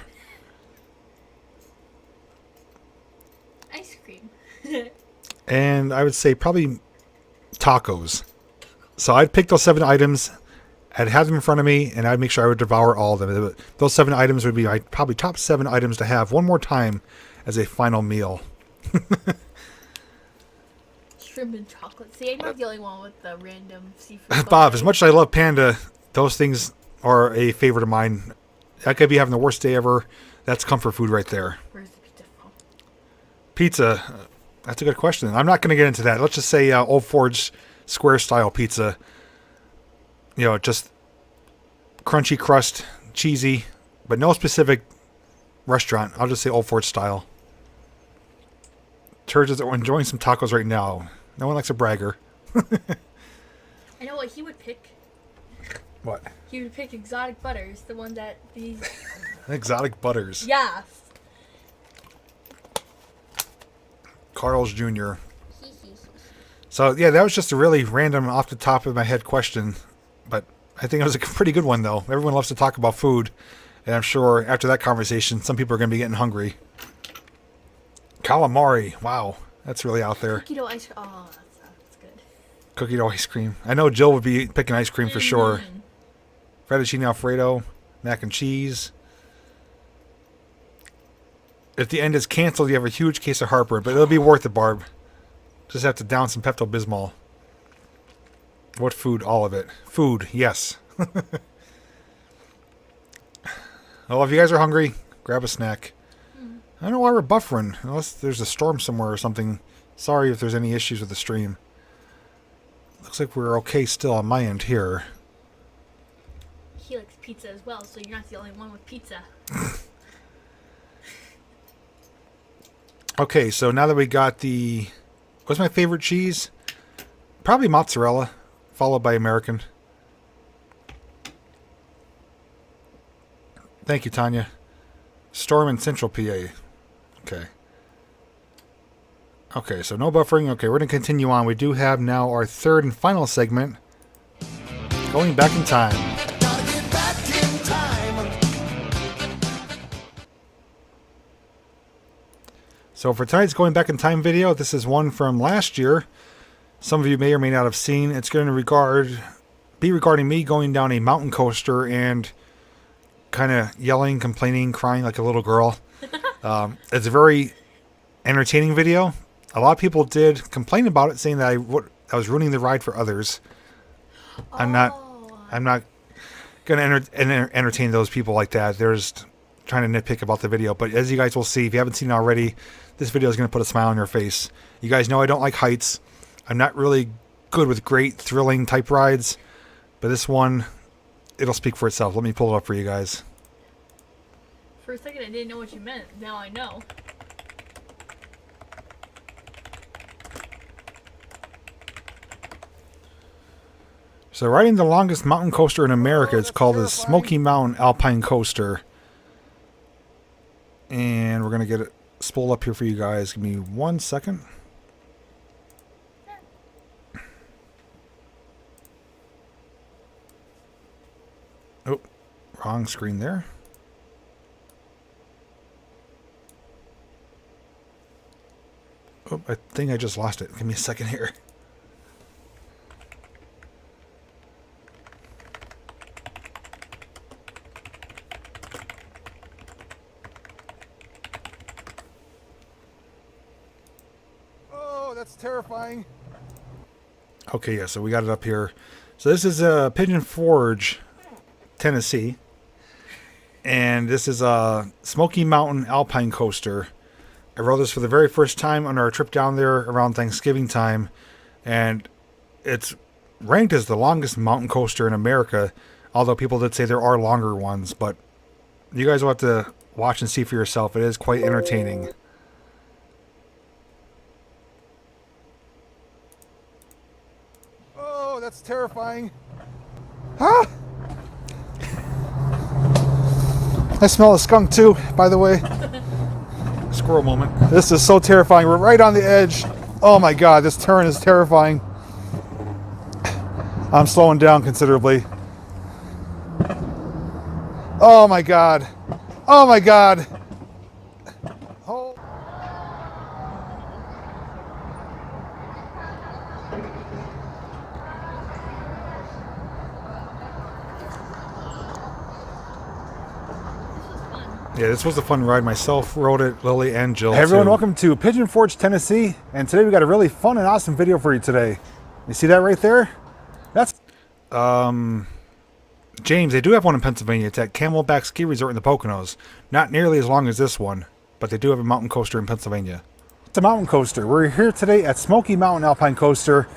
Ice cream. And I would say probably tacos. So I'd pick those 7 items. I'd have them in front of me, and I'd make sure I would devour all of them. Those 7 items would be my probably top 7 items to have one more time as a final meal. Shrimp and chocolate. See, I'm not the only one with the random seafood. Bob, as much as I love Panda, those things are a favorite of mine. I could be having the worst day ever. That's comfort food right there. Where's the pizza from? Pizza. That's a good question. I'm not going to get into that. Let's just say Old Forge square style pizza. Just crunchy crust, cheesy, but no specific restaurant. I'll just say Old Forge style. Turges are enjoying some tacos right now. No one likes a bragger. I know what he would pick. What? He would pick exotic butters, the one that these. Exotic butters. Yes. Carl's Jr. So, yeah, that was just a really random, off the top of my head question. But I think it was a pretty good one, though. Everyone loves to talk about food. And I'm sure after that conversation, some people are going to be getting hungry. Calamari. Wow. That's really out there. Cookie dough ice cream. Oh, that's good. Cookie dough ice cream. I know Jill would be picking ice cream for sure. Fettuccine Alfredo. Mac and cheese. If the end is canceled, you have a huge case of heartburn. But it'll be worth it, Barb. Just have to down some Pepto-Bismol. What food? All of it. Food, yes. Well, if you guys are hungry, grab a snack. I don't know why we're buffering, unless there's a storm somewhere or something. Sorry if there's any issues with the stream. Looks like we're okay still on my end here. He likes pizza as well, so you're not the only one with pizza. Okay, so now that we got the... What's my favorite cheese? Probably mozzarella, followed by American. Thank you, Tanya. Storm in Central PA. Okay. Okay, so no buffering. Okay, we're going to continue on. We do have now our third and final segment. Going back in time. Gotta get back in time. So for tonight's Going Back in Time video, this is one from last year. Some of you may or may not have seen. It's going to be regarding me going down a mountain coaster and kind of yelling, complaining, crying like a little girl. It's a very entertaining video. A lot of people did complain about it, saying that I was ruining the ride for others. I'm not going to entertain those people like that. They're just trying to nitpick about the video. But as you guys will see, if you haven't seen it already, this video is going to put a smile on your face. You guys know I don't like heights. I'm not really good with great thrilling type rides. But this one, it'll speak for itself. Let me pull it up for you guys. For a second, I didn't know what you meant. Now I know. So riding the longest mountain coaster in America, it's called the Smoky Mountain Alpine Coaster. And we're going to get it spooled up here for you guys. Give me 1 second. Oh, wrong screen there. Oh, I think I just lost it. Give me a second here. Oh, that's terrifying. Okay, yeah, so we got it up here. So this is Pigeon Forge, Tennessee. And this is a Smoky Mountain Alpine Coaster. I rode this for the very first time on our trip down there around Thanksgiving time. And it's ranked as the longest mountain coaster in America. Although people did say there are longer ones. But you guys will have to watch and see for yourself. It is quite entertaining. Oh, that's terrifying. Ah! I smell a skunk too, by the way. Squirrel moment. This is so terrifying. We're right on the edge. Oh my god, this turn is terrifying. I'm slowing down considerably. Oh my god. Oh my god. Oh. Yeah, this was a fun ride. Myself rode it, Lily and Jill. Hey everyone, too. welcome to Pigeon Forge, Tennessee, and today we got a really fun and awesome video for you today. You see that right there? That's James, they do have one in Pennsylvania. It's at Camelback Ski Resort in the Poconos. Not nearly as long as this one, but they do have a mountain coaster in Pennsylvania. a mountain coaster. We're here today at Smoky Mountain Alpine Coaster,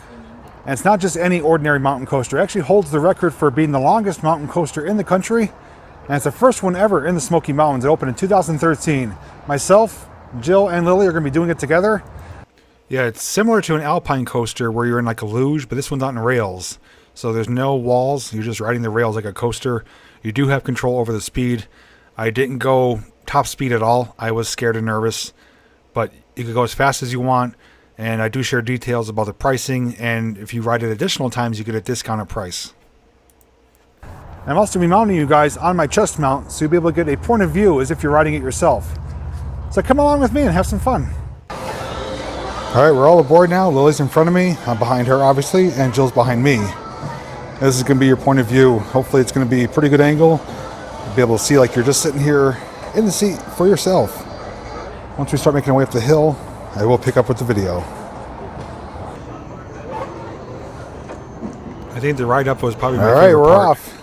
and it's not just any ordinary mountain coaster. It actually holds the record for being the longest mountain coaster in the country, and it's the first one ever in the Smoky Mountains. It opened in 2013. Myself, Jill, and Lily are going to be doing it together. Yeah, it's similar to an Alpine coaster where you're in like a luge, but this one's on rails. So there's no walls. You're just riding the rails like a coaster. You do have control over the speed. I didn't go top speed at all. I was scared and nervous, but you can go as fast as you want. And I do share details about the pricing. And if you ride it additional times, you get a discounted price. I'm also going to be mounting you guys on my chest mount, so you'll be able to get a point of view as if you're riding it yourself. So come along with me and have some fun. All right, we're all aboard now. Lily's in front of me. I'm behind her, obviously, and Jill's behind me. This is going to be your point of view. Hopefully it's going to be a pretty good angle. You'll be able to see like you're just sitting here in the seat for yourself. Once we start making our way up the hill, I will pick up with the video. I think the ride up was probably my All right, favorite we're part. off.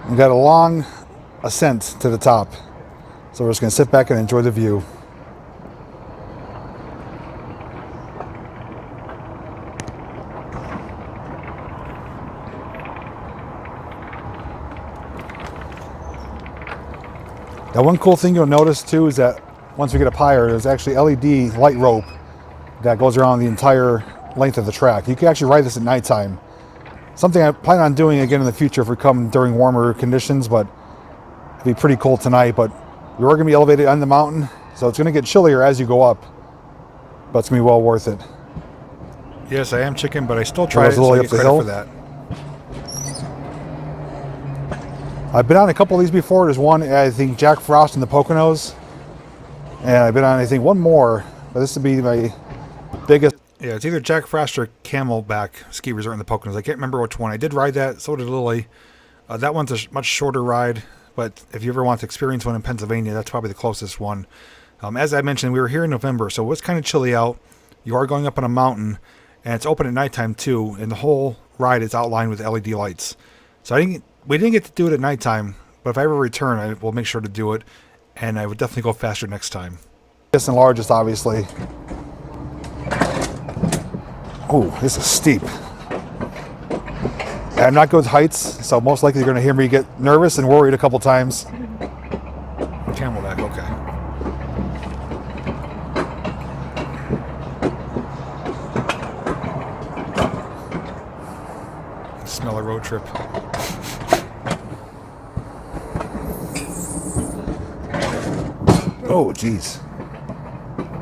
We got a long ascent to the top. So we're just going to sit back and enjoy the view. Now, one cool thing you'll notice too is that once we get up higher, there's actually LED light rope that goes around the entire length of the track. You can actually ride this at nighttime. Something I plan on doing again in the future if we come during warmer conditions, but it'd be pretty cold tonight. But we are going to be elevated on the mountain, so it's going to get chillier as you go up, but it's going to be well worth it. Yes, I am chicken, but I still tried it, a so little I up get the credit hill. for that. I've been on a couple of these before. There's one, I think, Jack Frost in the Poconos. And I've been on, I think, one more. But this would be my biggest. Yeah, it's either Jack Frost or Camelback Ski Resort in the Poconos. I can't remember which one. I did ride that. So did Lily. That one's a much shorter ride. But if you ever want to experience one in Pennsylvania, that's probably the closest one. As I mentioned, we were here in November, so it was kind of chilly out. You are going up on a mountain, and it's open at nighttime too. And the whole ride is outlined with LED lights. So we didn't get to do it at nighttime, but if I ever return, I will make sure to do it, and I would definitely go faster next time. Biggest and largest, obviously. Oh, this is steep. I'm not good with heights, so most likely you're going to hear me get nervous and worried a couple times. Camelback, okay. Smell a road trip. Oh, jeez.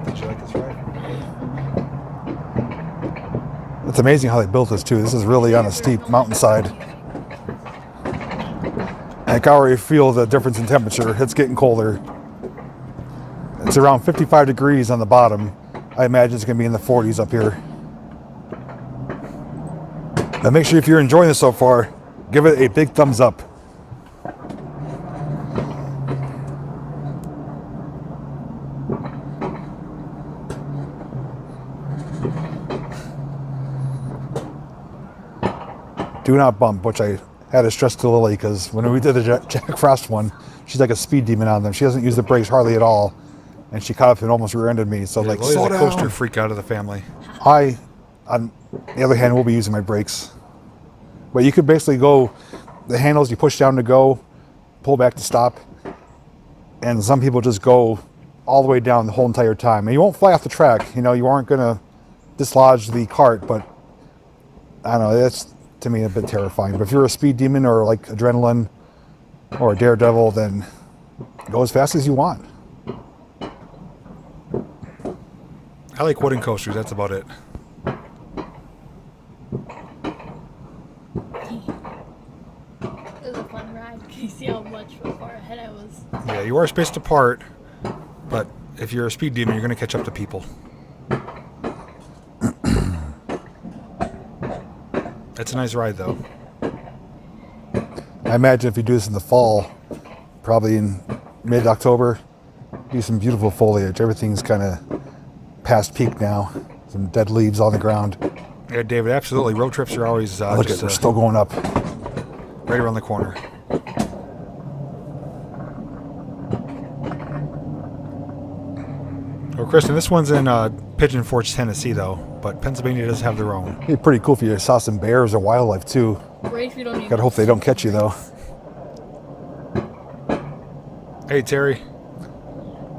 Did you like this ride? It's amazing how they built this, too. This is really on a steep mountainside. I can already feel the difference in temperature. It's getting colder. It's around 55 degrees on the bottom. I imagine it's going to be in the 40s up here. Now make sure if you're enjoying this so far, give it a big thumbs up. Do not bump, which I had to stress to Lily because when we did the Jack Frost one, she's like a speed demon on them. She doesn't use the brakes hardly at all, and she caught up and almost rear-ended me. So like, Lily's slow a down. coaster freak out of the family. I, on the other hand, will be using my brakes. But you could basically go, the handles you push down to go, pull back to stop, and some people just go all the way down the whole entire time. And you won't fly off the track. You know, you aren't going to dislodge the cart, but I don't know, that's to me a bit terrifying. But if you're a speed demon or like adrenaline or a daredevil, then go as fast as you want. I like wooden coasters, that's about it. It was a fun ride. Can you see how much far ahead I was? Yeah, you are spaced apart, but if you're a speed demon, you're going to catch up to people. That's a nice ride, though. I imagine if you do this in the fall, probably in mid-October, be some beautiful foliage. Everything's kind of past peak now. Some dead leaves on the ground. Yeah, David, absolutely. Road trips are always Look just at we're still going up. right around the corner. Oh, Kristen, this one's in Pigeon Forge, Tennessee, though, but Pennsylvania does have their own. It'd be pretty cool if you saw some bears or wildlife too. Race, we don't need. Gotta hope they don't catch you though. Hey, Terry.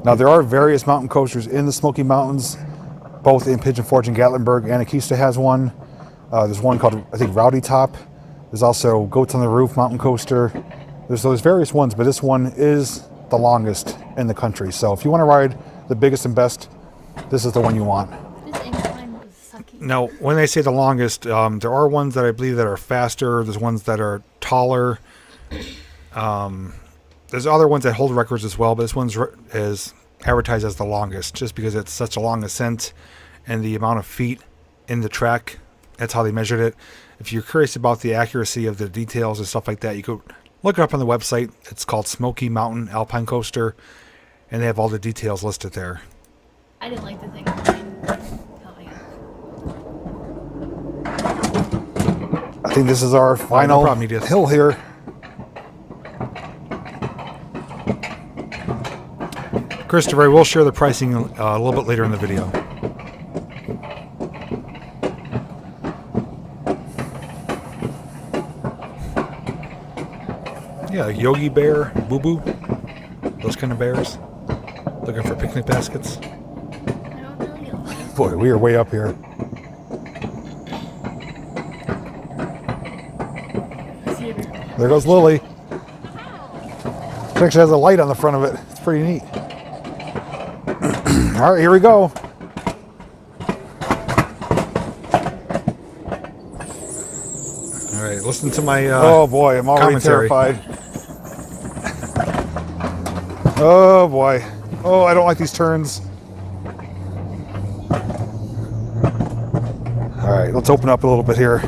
Now there are various mountain coasters in the Smoky Mountains, both in Pigeon Forge and Gatlinburg. Anakista has one. There's one called, I think, Rowdy Top. There's also Goats on the Roof mountain coaster. There's those various ones, but this one is the longest in the country. So if you want to ride the biggest and best, this is the one you want. This incline was sucky. Now, when they say the longest, there are ones that I believe that are faster. There's ones that are taller. There's other ones that hold records as well, but this one's is advertised as the longest just because it's such a long ascent and the amount of feet in the track. That's how they measured it. If you're curious about the accuracy of the details and stuff like that, you could look it up on the website. It's called Smoky Mountain Alpine Coaster, and they have all the details listed there. I didn't like the thing coming up. I think this is our final problem, Edith. hill here. Christopher, we'll share the pricing a little bit later in the video. Yeah, Yogi Bear, Boo Boo, those kind of bears. Looking for picnic baskets. I don't know you. Boy, we are way up here. See it. There goes Lily. She actually has a light on the front of it. It's pretty neat. All right, here we go. All right, listen to my Oh boy, I'm already commentary. terrified. Oh boy. Oh, I don't like these turns. All right, let's open up a little bit here.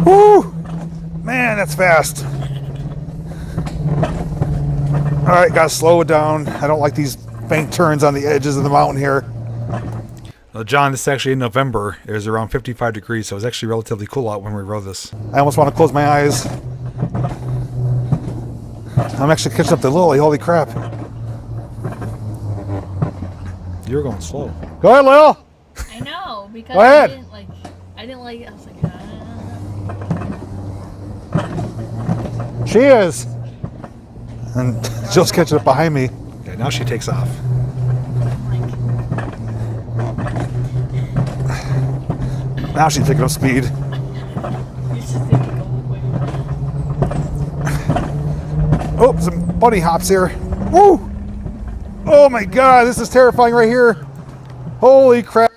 Woo! Man, that's fast. All right, gotta slow it down. I don't like these bank turns on the edges of the mountain here. Well, John, this is actually in November. It was around 55 degrees, so it was actually relatively cool out when we rode this. I almost want to close my eyes. I'm actually catching up to Lily. Holy crap. You were going slow. Go ahead, Lil. I know, because Go ahead. I didn't like it. I was like, She is. And Jill's catching up behind me. Okay, now she takes off. Now she's picking up speed. you should think it go quick. Oh, some bunny hops here. Woo! Oh my god, this is terrifying right here. Holy crap.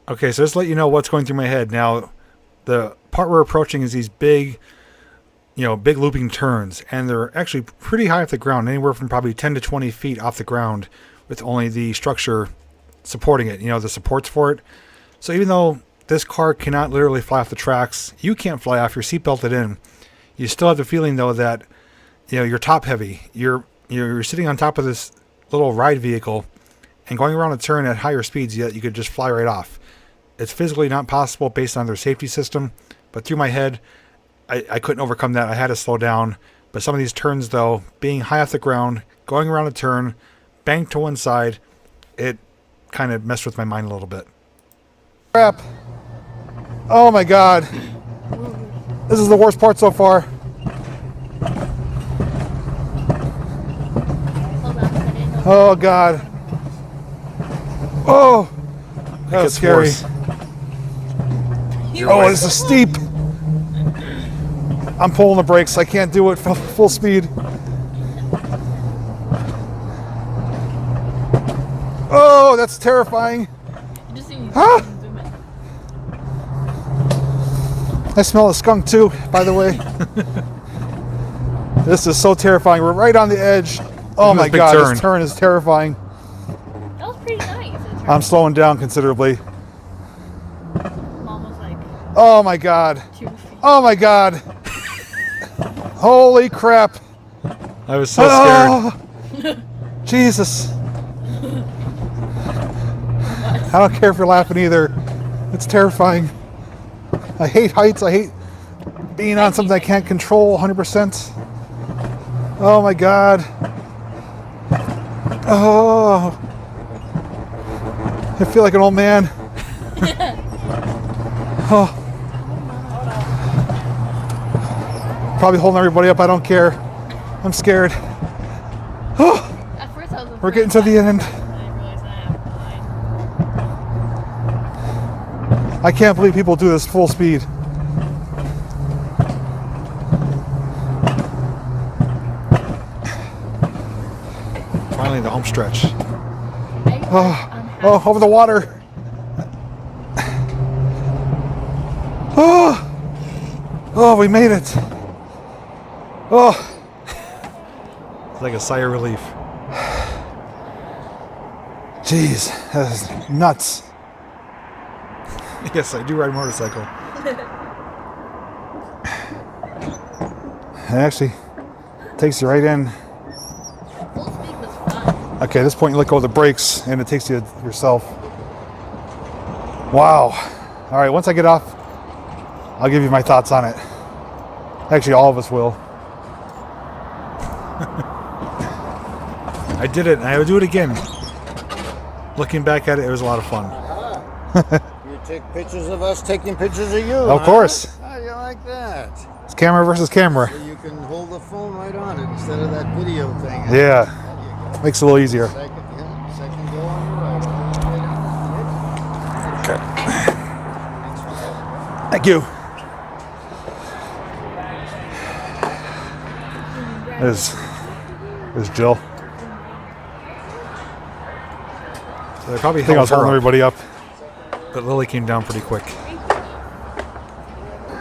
Okay, so just to let you know what's going through my head. Now, the part we're approaching is these big, big looping turns, and they're actually pretty high off the ground, anywhere from probably 10 to 20 feet off the ground, with only the structure supporting it, the supports for it. So even though this car cannot literally fly off the tracks, you can't fly off, you're seatbelted in, you still have the feeling though that, you're top heavy. You're sitting on top of this little ride vehicle and going around a turn at higher speeds, yet you could just fly right off. It's physically not possible based on their safety system, but through my head, I couldn't overcome that. I had to slow down. But some of these turns, though, being high off the ground, going around a turn, banked to one side, it kind of messed with my mind a little bit. Crap. Oh my god. This is the worst part so far. Hold on, I didn't know. Oh god. Oh. That was gets scary. worse. Oh, this is steep. I'm pulling the brakes. I can't do it full speed. Oh, that's terrifying. I just need Ah! to zoom in. I smell a skunk too, by the way. This is so terrifying. We're right on the edge. Oh my big god, turn. this turn is terrifying. That was pretty nice. It's I'm slowing down considerably. almost like Oh my god. 2 feet. Oh my god. Holy crap. I was so scared. Oh, Jesus. I don't care if you're laughing either. It's terrifying. I hate heights. I hate being on something I can't control 100%. Oh my god. Oh. I feel like an old man. Oh. Probably holding everybody up. I don't care. I'm scared. Oh. At first I was We're getting to the end. I didn't realize that. I can't believe people do this full speed. Finally, the home stretch. Oh, over the water. Oh, oh, we made it. Oh, It's like a sigh of relief. jeez, that is nuts. Yes, I do ride a motorcycle. It actually takes you right in. Full speed was fun. Okay, at this point you let go of the brakes and it takes you yourself. Wow. All right, once I get off, I'll give you my thoughts on it. Actually, all of us will. I did it, and I would do it again. Looking back at it, it was a lot of fun. You take pictures of us taking pictures of you. Of course. How do you like that? It's camera versus camera. So you can hold the phone right on it instead of that video thing. Yeah, There you go. makes it a little easier. Second go on your right. Okay. Thank you. There's Jill. So they probably I think I was held holding her up, everybody up. but Lily came down pretty quick.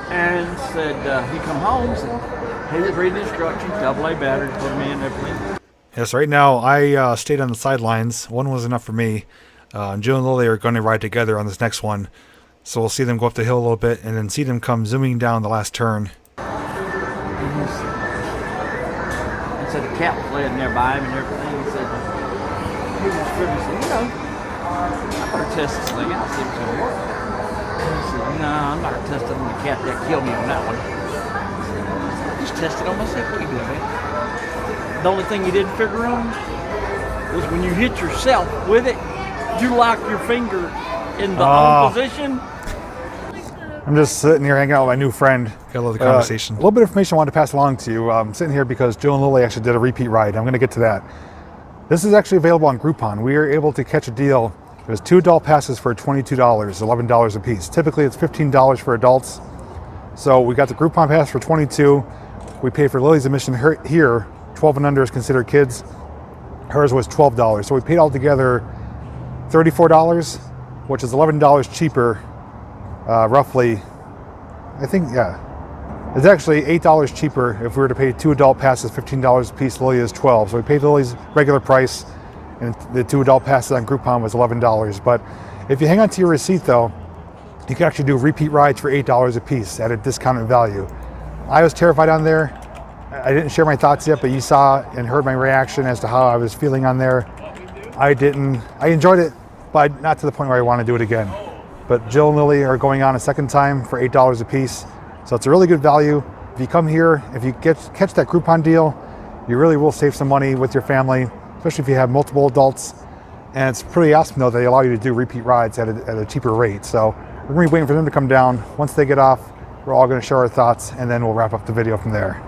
And said he come home, said, hey, read the instructions, AA battery, put them in, everything. Yes, right now I stayed on the sidelines. One was enough for me. Jill and Lily are going to ride together on this next one. So we'll see them go up the hill a little bit and then see them come zooming down the last turn. And said the cat was laying there by him and everything. He said, he was pretty, he said, I better test this thing out, see if it's going to work. He said, no, I'm not testing on the cat that killed me on that one. I said, just test it on myself. What are you doing, man? The only thing you didn't figure on was when you hit yourself with it, you lock your finger in the home position. I'm just sitting here hanging out with my new friend. Got a little conversation. A little bit of information I wanted to pass along to you. I'm sitting here because Jill and Lily actually did a repeat ride. I'm going to get to that. This is actually available on Groupon. We were able to catch a deal. It was 2 adult passes for $22, $11 a piece. Typically it's $15 for adults. So we got the Groupon pass for $22. We paid for Lily's admission here. 12 and under is considered kids. Hers was $12. So we paid altogether $34, which is $11 cheaper, roughly. I think, yeah. It's actually $8 cheaper if we were to pay 2 adult passes, $15 a piece. Lily is $12. So we paid Lily's regular price, and the 2 adult passes on Groupon was $11. But if you hang on to your receipt though, you can actually do repeat rides for $8 a piece at a discounted value. I was terrified on there. I didn't share my thoughts yet, but you saw and heard my reaction as to how I was feeling on there. I enjoyed it, but not to the point where I want to do it again. But Jill and Lily are going on a second time for $8 a piece. So it's a really good value. If you come here, if you catch that Groupon deal, you really will save some money with your family, especially if you have multiple adults. And it's pretty awesome though, they allow you to do repeat rides at a cheaper rate. So we're gonna be waiting for them to come down. Once they get off, we're all gonna share our thoughts and then we'll wrap up the video from there.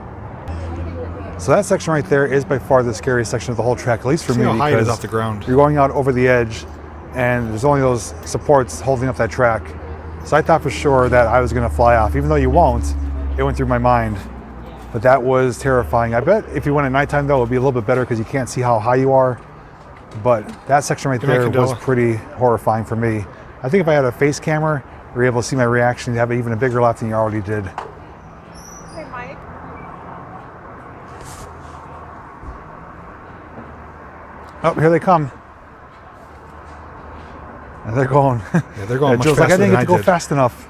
So that section right there is by far the scariest section of the whole track, at least for See me, how high it is because off the ground. you're going out over the edge and there's only those supports holding up that track. So I thought for sure that I was gonna fly off, even though you won't. It went through my mind, but that was terrifying. I bet if you went at nighttime though, it would be a little bit better because you can't see how high you are. But that section right there was pretty horrifying for me. I think if I had a face camera, you were able to see my reaction, you'd have even a bigger laugh than you already did. Hey, Mike. Oh, here they come. And they're going. Yeah, they're going much Jill's faster like, I didn't than get to go did. fast enough.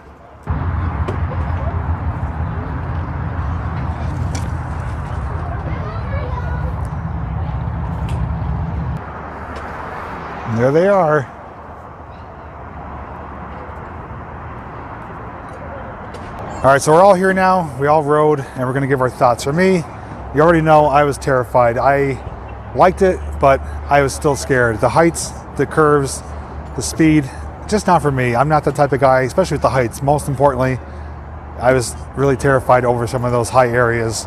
And there they are. All right, so we're all here now. We all rode, and we're going to give our thoughts. For me, you already know I was terrified. I liked it, but I was still scared. The heights, the curves, the speed, just not for me. I'm not the type of guy, especially with the heights. Most importantly, I was really terrified over some of those high areas.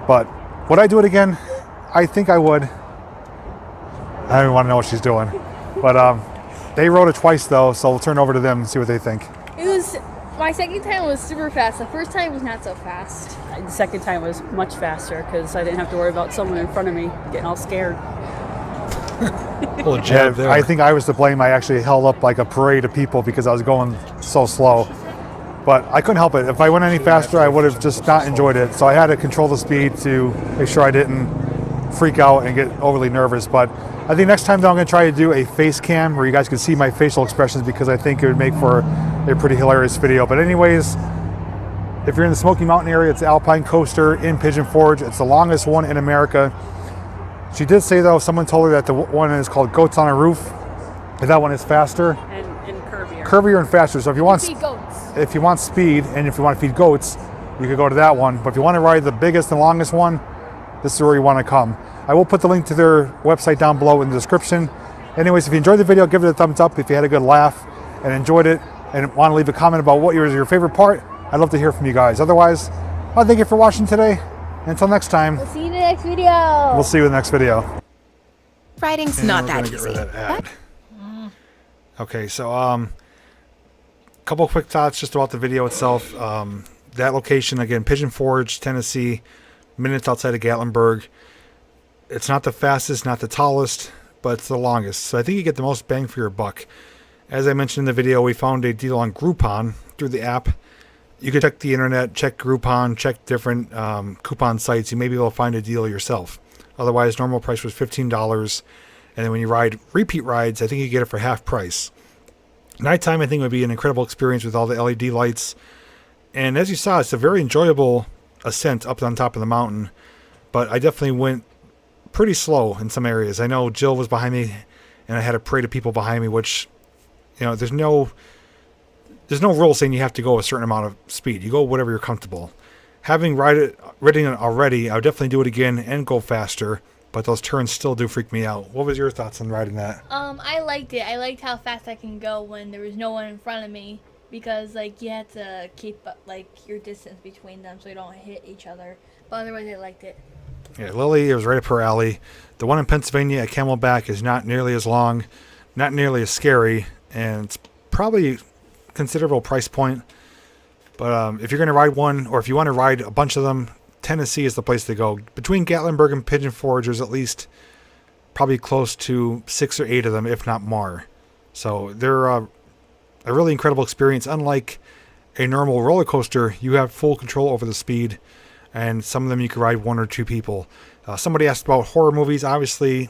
But would I do it again? I think I would. I don't even want to know what she's doing. But they rode it twice though, so we'll turn over to them and see what they think. It was, my second time was super fast. The first time was not so fast. The second time was much faster because I didn't have to worry about someone in front of me getting all scared. Little jab there. I think I was to blame. I actually held up like a parade of people because I was going so slow. But I couldn't help it. If I went any faster, I would have just not enjoyed it. So I had to control the speed to make sure I didn't freak out and get overly nervous. But I think next time though, I'm going to try to do a face cam where you guys can see my facial expressions because I think it would make for a pretty hilarious video. But anyways, if you're in the Smoky Mountain area, it's the Alpine coaster in Pigeon Forge. It's the longest one in America. It's She did say though, someone told her that the one is called Goats on a Roof, and that one is faster, And curvier. curvier and faster. So if you want Feed goats. if you want speed and if you want to feed goats, you could go to that one. But if you want to ride the biggest and longest one, this is where you want to come. I will put the link to their website down below in the description. Anyways, if you enjoyed the video, give it a thumbs up. If you had a good laugh and enjoyed it and want to leave a comment about what was your favorite part, I'd love to hear from you guys. Otherwise, well, thank you for watching today. Until next time, We'll see you in the next video. we'll see you in the next video. Writing's And not we're that gonna get easy. rid of that ad. Okay, so couple quick thoughts just about the video itself. That location again, Pigeon Forge, Tennessee, minutes outside of Gatlinburg. It's not the fastest, not the tallest, but it's the longest. So I think you get the most bang for your buck. As I mentioned in the video, we found a deal on Groupon through the app. You can check the internet, check Groupon, check different coupon sites. You may be able to find a deal yourself. Otherwise, normal price was $15. And then when you ride repeat rides, I think you get it for half price. Nighttime, I think, would be an incredible experience with all the LED lights. And as you saw, it's a very enjoyable ascent up on top of the mountain. But I definitely went pretty slow in some areas. I know Jill was behind me, and I had a parade of people behind me, which, you know, there's no rule saying you have to go a certain amount of speed. You go whatever you're comfortable. Having ridden it already, I would definitely do it again and go faster. But those turns still do freak me out. What was your thoughts on riding that? I liked it. I liked how fast I can go when there was no one in front of me, because like you had to keep like your distance between them so you don't hit each other. But otherwise, I liked it. Yeah, Lily, it was right up her alley. The one in Pennsylvania at Camelback is not nearly as long, not nearly as scary, and it's probably a considerable price point. But if you're going to ride one, or if you want to ride a bunch of them, Tennessee is the place to go. Between Gatlinburg and Pigeon Forge, there's at least probably close to 6 or 8 of them, if not more. So they're a really incredible experience. Unlike a normal roller coaster, you have full control over the speed, and some of them you can ride 1 or 2 people. Somebody asked about horror movies. Obviously,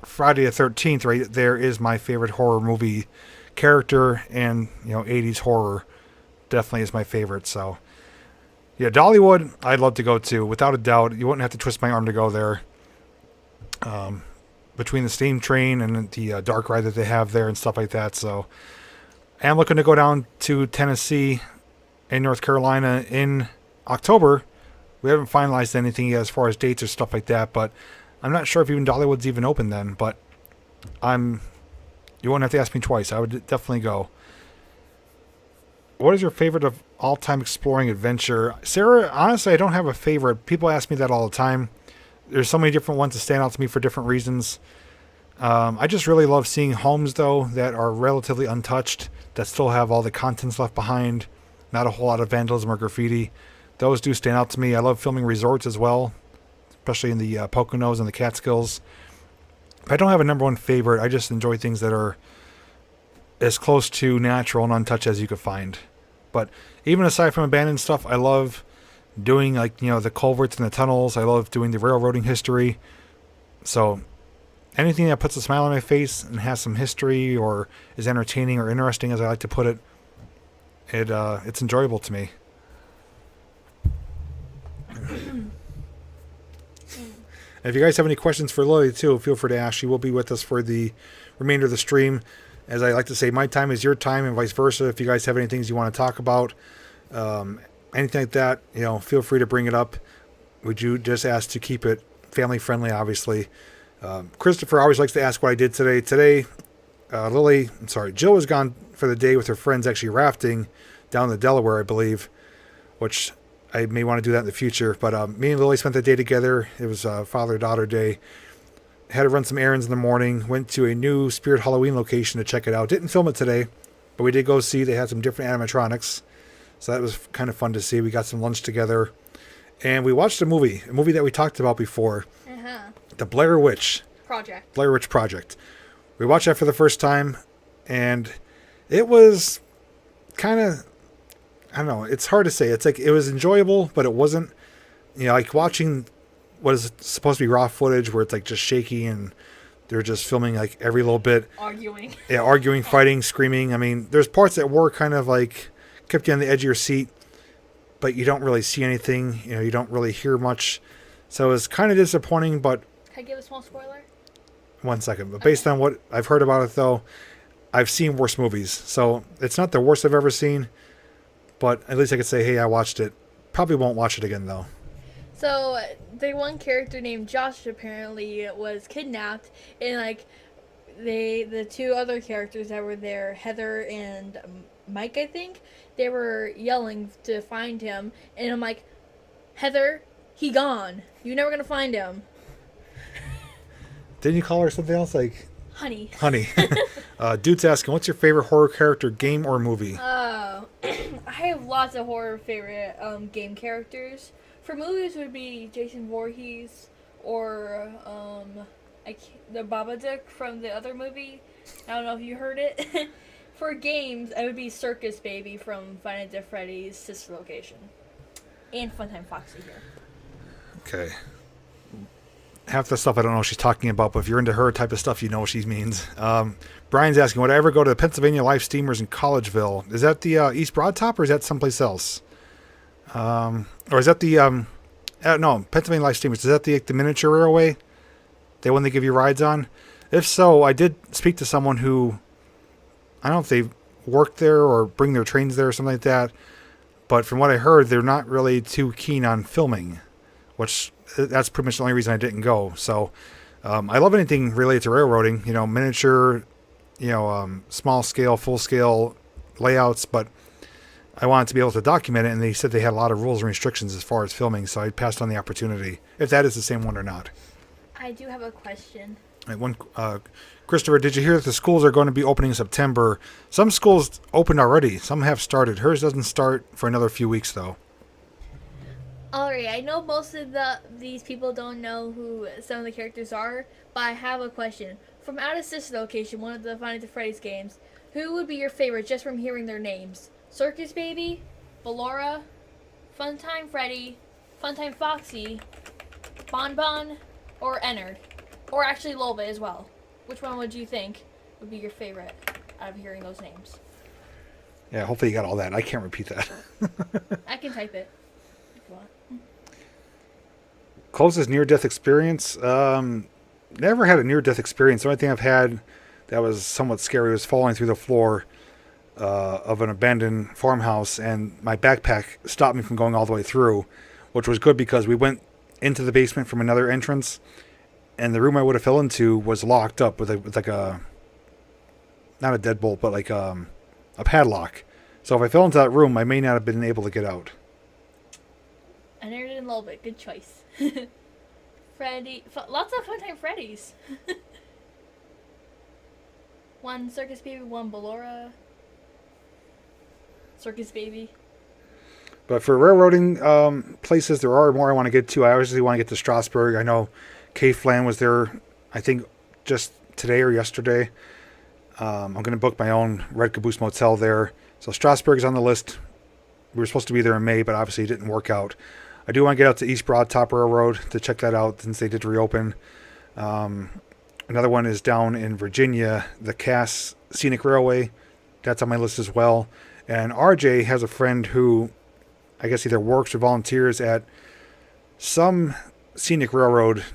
Friday the 13th right there is my favorite horror movie character, and 80s horror definitely is my favorite. So yeah, Dollywood, I'd love to go to, without a doubt. You wouldn't have to twist my arm to go there. Between the steam train and the dark ride that they have there and stuff like that. So I'm looking to go down to Tennessee and North Carolina in October. We haven't finalized anything yet as far as dates or stuff like that, but I'm not sure if even Dollywood's even open then. But you won't have to ask me twice. I would definitely go. What is your favorite of all-time exploring adventure? Sarah, honestly, I don't have a favorite. People ask me that all the time. There's so many different ones that stand out to me for different reasons. I just really love seeing homes, though, that are relatively untouched, that still have all the contents left behind, not a whole lot of vandalism or graffiti. Those do stand out to me. I love filming resorts as well, especially in the Poconos and the Catskills. I don't have a number one favorite. I just enjoy things that are as close to natural and untouched as you could find. But even aside from abandoned stuff, I love doing the culverts and the tunnels. I love doing the railroading history. So anything that puts a smile on my face and has some history or is entertaining or interesting, as I like to put it, it's enjoyable to me. If you guys have any questions for Lily too, feel free to ask. She will be with us for the remainder of the stream. As I like to say, my time is your time and vice versa. If you guys have any things you want to talk about, anything like that, feel free to bring it up. We do just ask to keep it family friendly, obviously. Christopher always likes to ask what I did today. Today, Jill was gone for the day with her friends actually rafting down the Delaware, I believe, which I may want to do that in the future. But me and Lily spent the day together. It was Father-Daughter Day. Had to run some errands in the morning. Went to a new Spirit Halloween location to check it out. Didn't film it today, but we did go see. They had some different animatronics. So that was kind of fun to see. We got some lunch together. And we watched a movie that we talked about before. The Blair Witch Project. We watched that for the first time, and it was kind of, I don't know, it's hard to say. It's like, it was enjoyable, but it wasn't, like watching what is supposed to be raw footage where it's like just shaky and they're just filming like every little bit. Arguing, fighting, screaming. I mean, there's parts that were kind of like kept you on the edge of your seat, but you don't really see anything. You don't really hear much. So it was kind of disappointing, but Can I give a small spoiler? 1 second. But based on what I've heard about it, though, I've seen worse movies. So it's not the worst I've ever seen, but at least I could say, hey, I watched it. Probably won't watch it again, though. So the one character named Josh apparently was kidnapped, and like the two other characters that were there, Heather and Mike, I think, they were yelling to find him, and I'm like, Heather, he gone. You're never gonna find him. Didn't you call her something else? Like, Honey. honey. Dude's asking, what's your favorite horror character, game, or movie? Oh, I have lots of horror favorite game characters. For movies would be Jason Voorhees or the Babadook from the other movie. I don't know if you heard it. For games, I would be Circus Baby from Five Nights at Freddy's sister location. And Funtime Foxy here. Okay. Half the stuff I don't know what she's talking about, but if you're into her type of stuff, you know what she means. Brian's asking, would I ever go to the Pennsylvania Life Steamers in Collegeville? Is that the East Broad Top, or is that someplace else? Or is that the no, Pennsylvania Life Steamers? Is that the miniature railway? The one they give you rides on? If so, I did speak to someone who, I don't know if they work there or bring their trains there or something like that, but from what I heard, they're not really too keen on filming, which that's pretty much the only reason I didn't go. So I love anything related to railroading, miniature, small scale, full scale layouts, but I wanted to be able to document it, and they said they had a lot of rules and restrictions as far as filming, so I passed on the opportunity, if that is the same one or not. I do have a question. Christopher, did you hear that the schools are going to be opening in September? Some schools opened already. Some have started. Hers doesn't start for another few weeks, though. Alright, I know most of these people don't know who some of the characters are, but I have a question. From out of sister location, one of the Five Nights at Freddy's games, who would be your favorite just from hearing their names? Circus Baby, Ballora, Funtime Freddy, Funtime Foxy, Bonbon, or Ennard? Or actually Loba as well. Which one would you think would be your favorite out of hearing those names? Yeah, hopefully you got all that. I can't repeat that. I can type it. Closest near-death experience? Never had a near-death experience. The only thing I've had that was somewhat scary was falling through the floor of an abandoned farmhouse, and my backpack stopped me from going all the way through, which was good because we went into the basement from another entrance, and the room I would have fell into was locked up with like a, not a deadbolt, but like a padlock. So if I fell into that room, I may not have been able to get out. Ennard and Loba, good choice. Freddy, lots of Funtime Freddy's. One Circus Baby, one Ballora. Circus Baby. But for railroading places, there are more I want to get to. I obviously want to get to Strasbourg. I know Kay Flan was there, I think, just today or yesterday. I'm going to book my own Red Caboose Motel there. So Strasbourg is on the list. We were supposed to be there in May, but obviously it didn't work out. I do want to get out to East Broad Top Railroad to check that out since they did reopen. Another one is down in Virginia, the Cass Scenic Railway. That's on my list as well. And RJ has a friend who I guess either works or volunteers at some scenic railroad.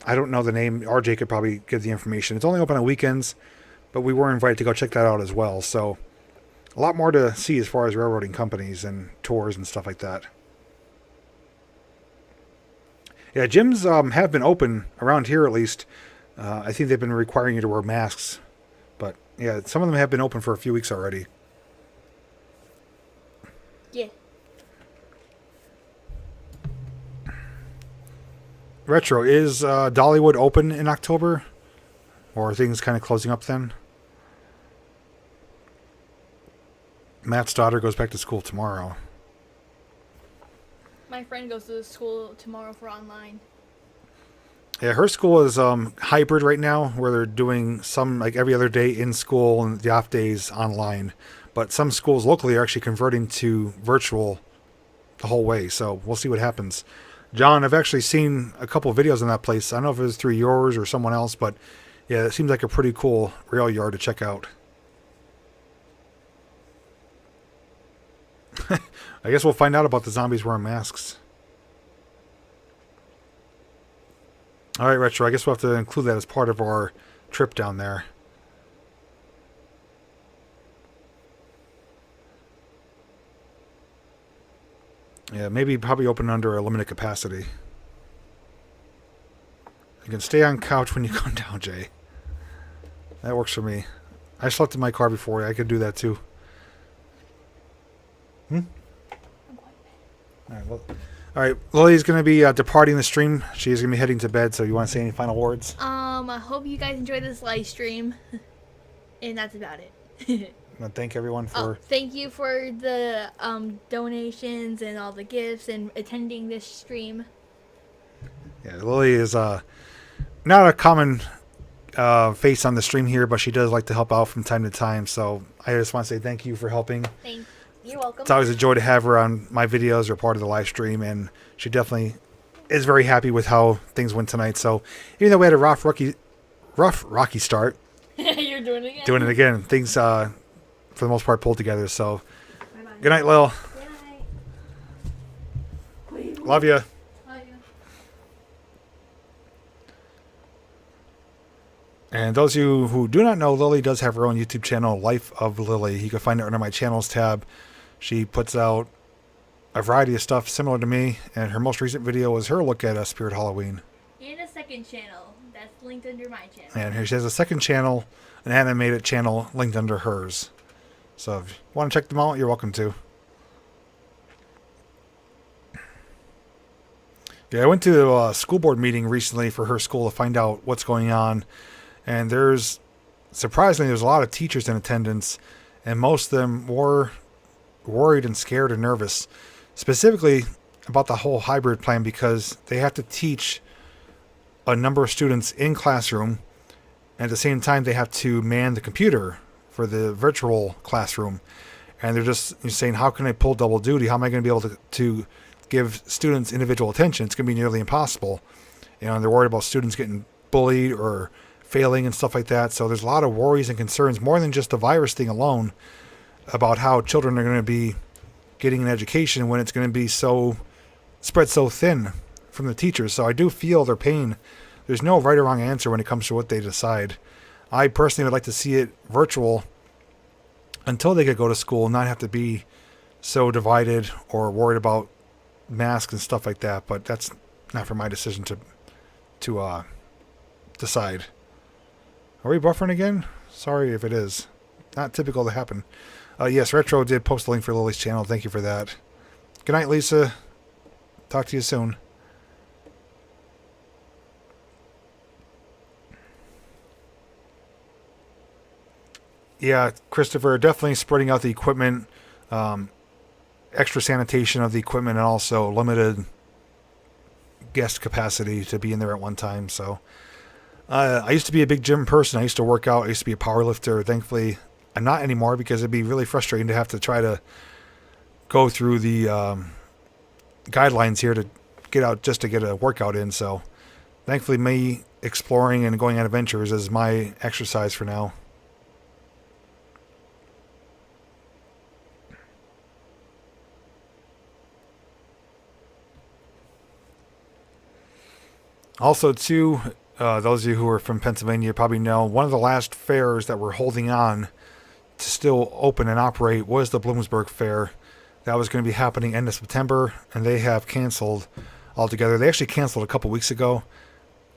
I don't know the name. RJ could probably give the information. It's only open on weekends, but we were invited to go check that out as well. So a lot more to see as far as railroading companies and tours and stuff like that. Yeah, gyms have been open around here at least. I think they've been requiring you to wear masks. But yeah, some of them have been open for a few weeks already. Yeah. Retro, is Dollywood open in October? Or are things kind of closing up then? Matt's daughter goes back to school tomorrow. My friend goes to school tomorrow for online. Yeah, her school is hybrid right now, where they're doing some like every other day in school and the off days online. But some schools locally are actually converting to virtual the whole way. So we'll see what happens. John, I've actually seen a couple of videos on that place. I don't know if it was through yours or someone else, but yeah, it seems like a pretty cool rail yard to check out. I guess we'll find out about the zombies wearing masks. All right, Retro. I guess we'll have to include that as part of our trip down there. Yeah, maybe probably open under a limited capacity. You can stay on couch when you come down, Jay. That works for me. I slept in my car before. I could do that too. All right. Lily's going to be departing the stream. She's going to be heading to bed. So you want to say any final words? I hope you guys enjoyed this live stream, and that's about it. I want to thank everyone for... Thank you for the donations and all the gifts and attending this stream. Yeah, Lily is not a common face on the stream here, but she does like to help out from time to time. So I just want to say thank you for helping. You're welcome. It's always a joy to have her on my videos or part of the live stream, and she definitely is very happy with how things went tonight. So even though we had a rough rocky start, You're doing it again. doing it again, things for the most part pulled together. So good night, Lil. Good night. Love you. And those of you who do not know, Lily does have her own YouTube channel, Life of Lily. You can find it under my channels tab. She puts out a variety of stuff similar to me, and her most recent video was her look at Spirit Halloween. And a second channel that's linked under my channel. And here she has a second channel, an animated channel linked under hers. So if you want to check them out, you're welcome to. Yeah, I went to a school board meeting recently for her school to find out what's going on. And surprisingly, there's a lot of teachers in attendance, and most of them were worried and scared and nervous, specifically about the whole hybrid plan, because they have to teach a number of students in classroom, and at the same time they have to man the computer for the virtual classroom. And they're just saying, how can I pull double duty? How am I going to be able to give students individual attention? It's going to be nearly impossible. And they're worried about students getting bullied or failing and stuff like that. So there's a lot of worries and concerns, more than just the virus thing alone, about how children are going to be getting an education when it's going to be so spread so thin from the teachers. So I do feel their pain. There's no right or wrong answer when it comes to what they decide. I personally would like to see it virtual until they could go to school and not have to be so divided or worried about masks and stuff like that. But that's not for my decision to decide. Are we buffering again? Sorry if it is. Not typical to happen. Yes, Retro did post a link for Lily's channel. Thank you for that. Good night, Lisa. Talk to you soon. Yeah, Christopher, definitely spreading out the equipment, extra sanitation of the equipment, and also limited guest capacity to be in there at one time. So I used to be a big gym person. I used to work out. I used to be a power lifter. Thankfully, I'm not anymore, because it'd be really frustrating to have to try to go through the guidelines here to get out just to get a workout in. So thankfully, me exploring and going on adventures is my exercise for now. Also, too, those of you who are from Pennsylvania probably know one of the last fairs that we're holding on to still open and operate was the Bloomsburg Fair. That was going to be happening end of September, and they have canceled altogether. They actually canceled a couple weeks ago.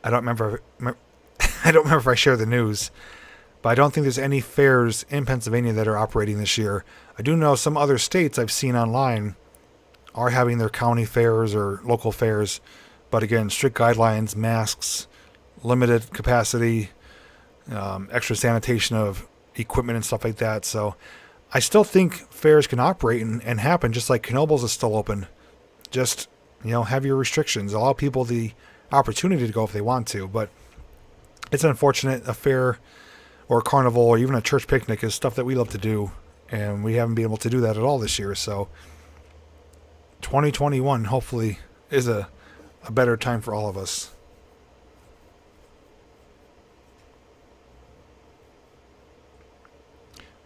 I don't remember. I don't remember if I shared the news, but I don't think there's any fairs in Pennsylvania that are operating this year. I do know some other states I've seen online are having their county fairs or local fairs. But again, strict guidelines, masks, limited capacity, extra sanitation of equipment and stuff like that. So I still think fairs can operate and happen, just like Knoebels is still open. Just, have your restrictions. Allow people the opportunity to go if they want to. But it's unfortunate. A fair or a carnival or even a church picnic is stuff that we love to do. And we haven't been able to do that at all this year. So 2021 hopefully is a better time for all of us.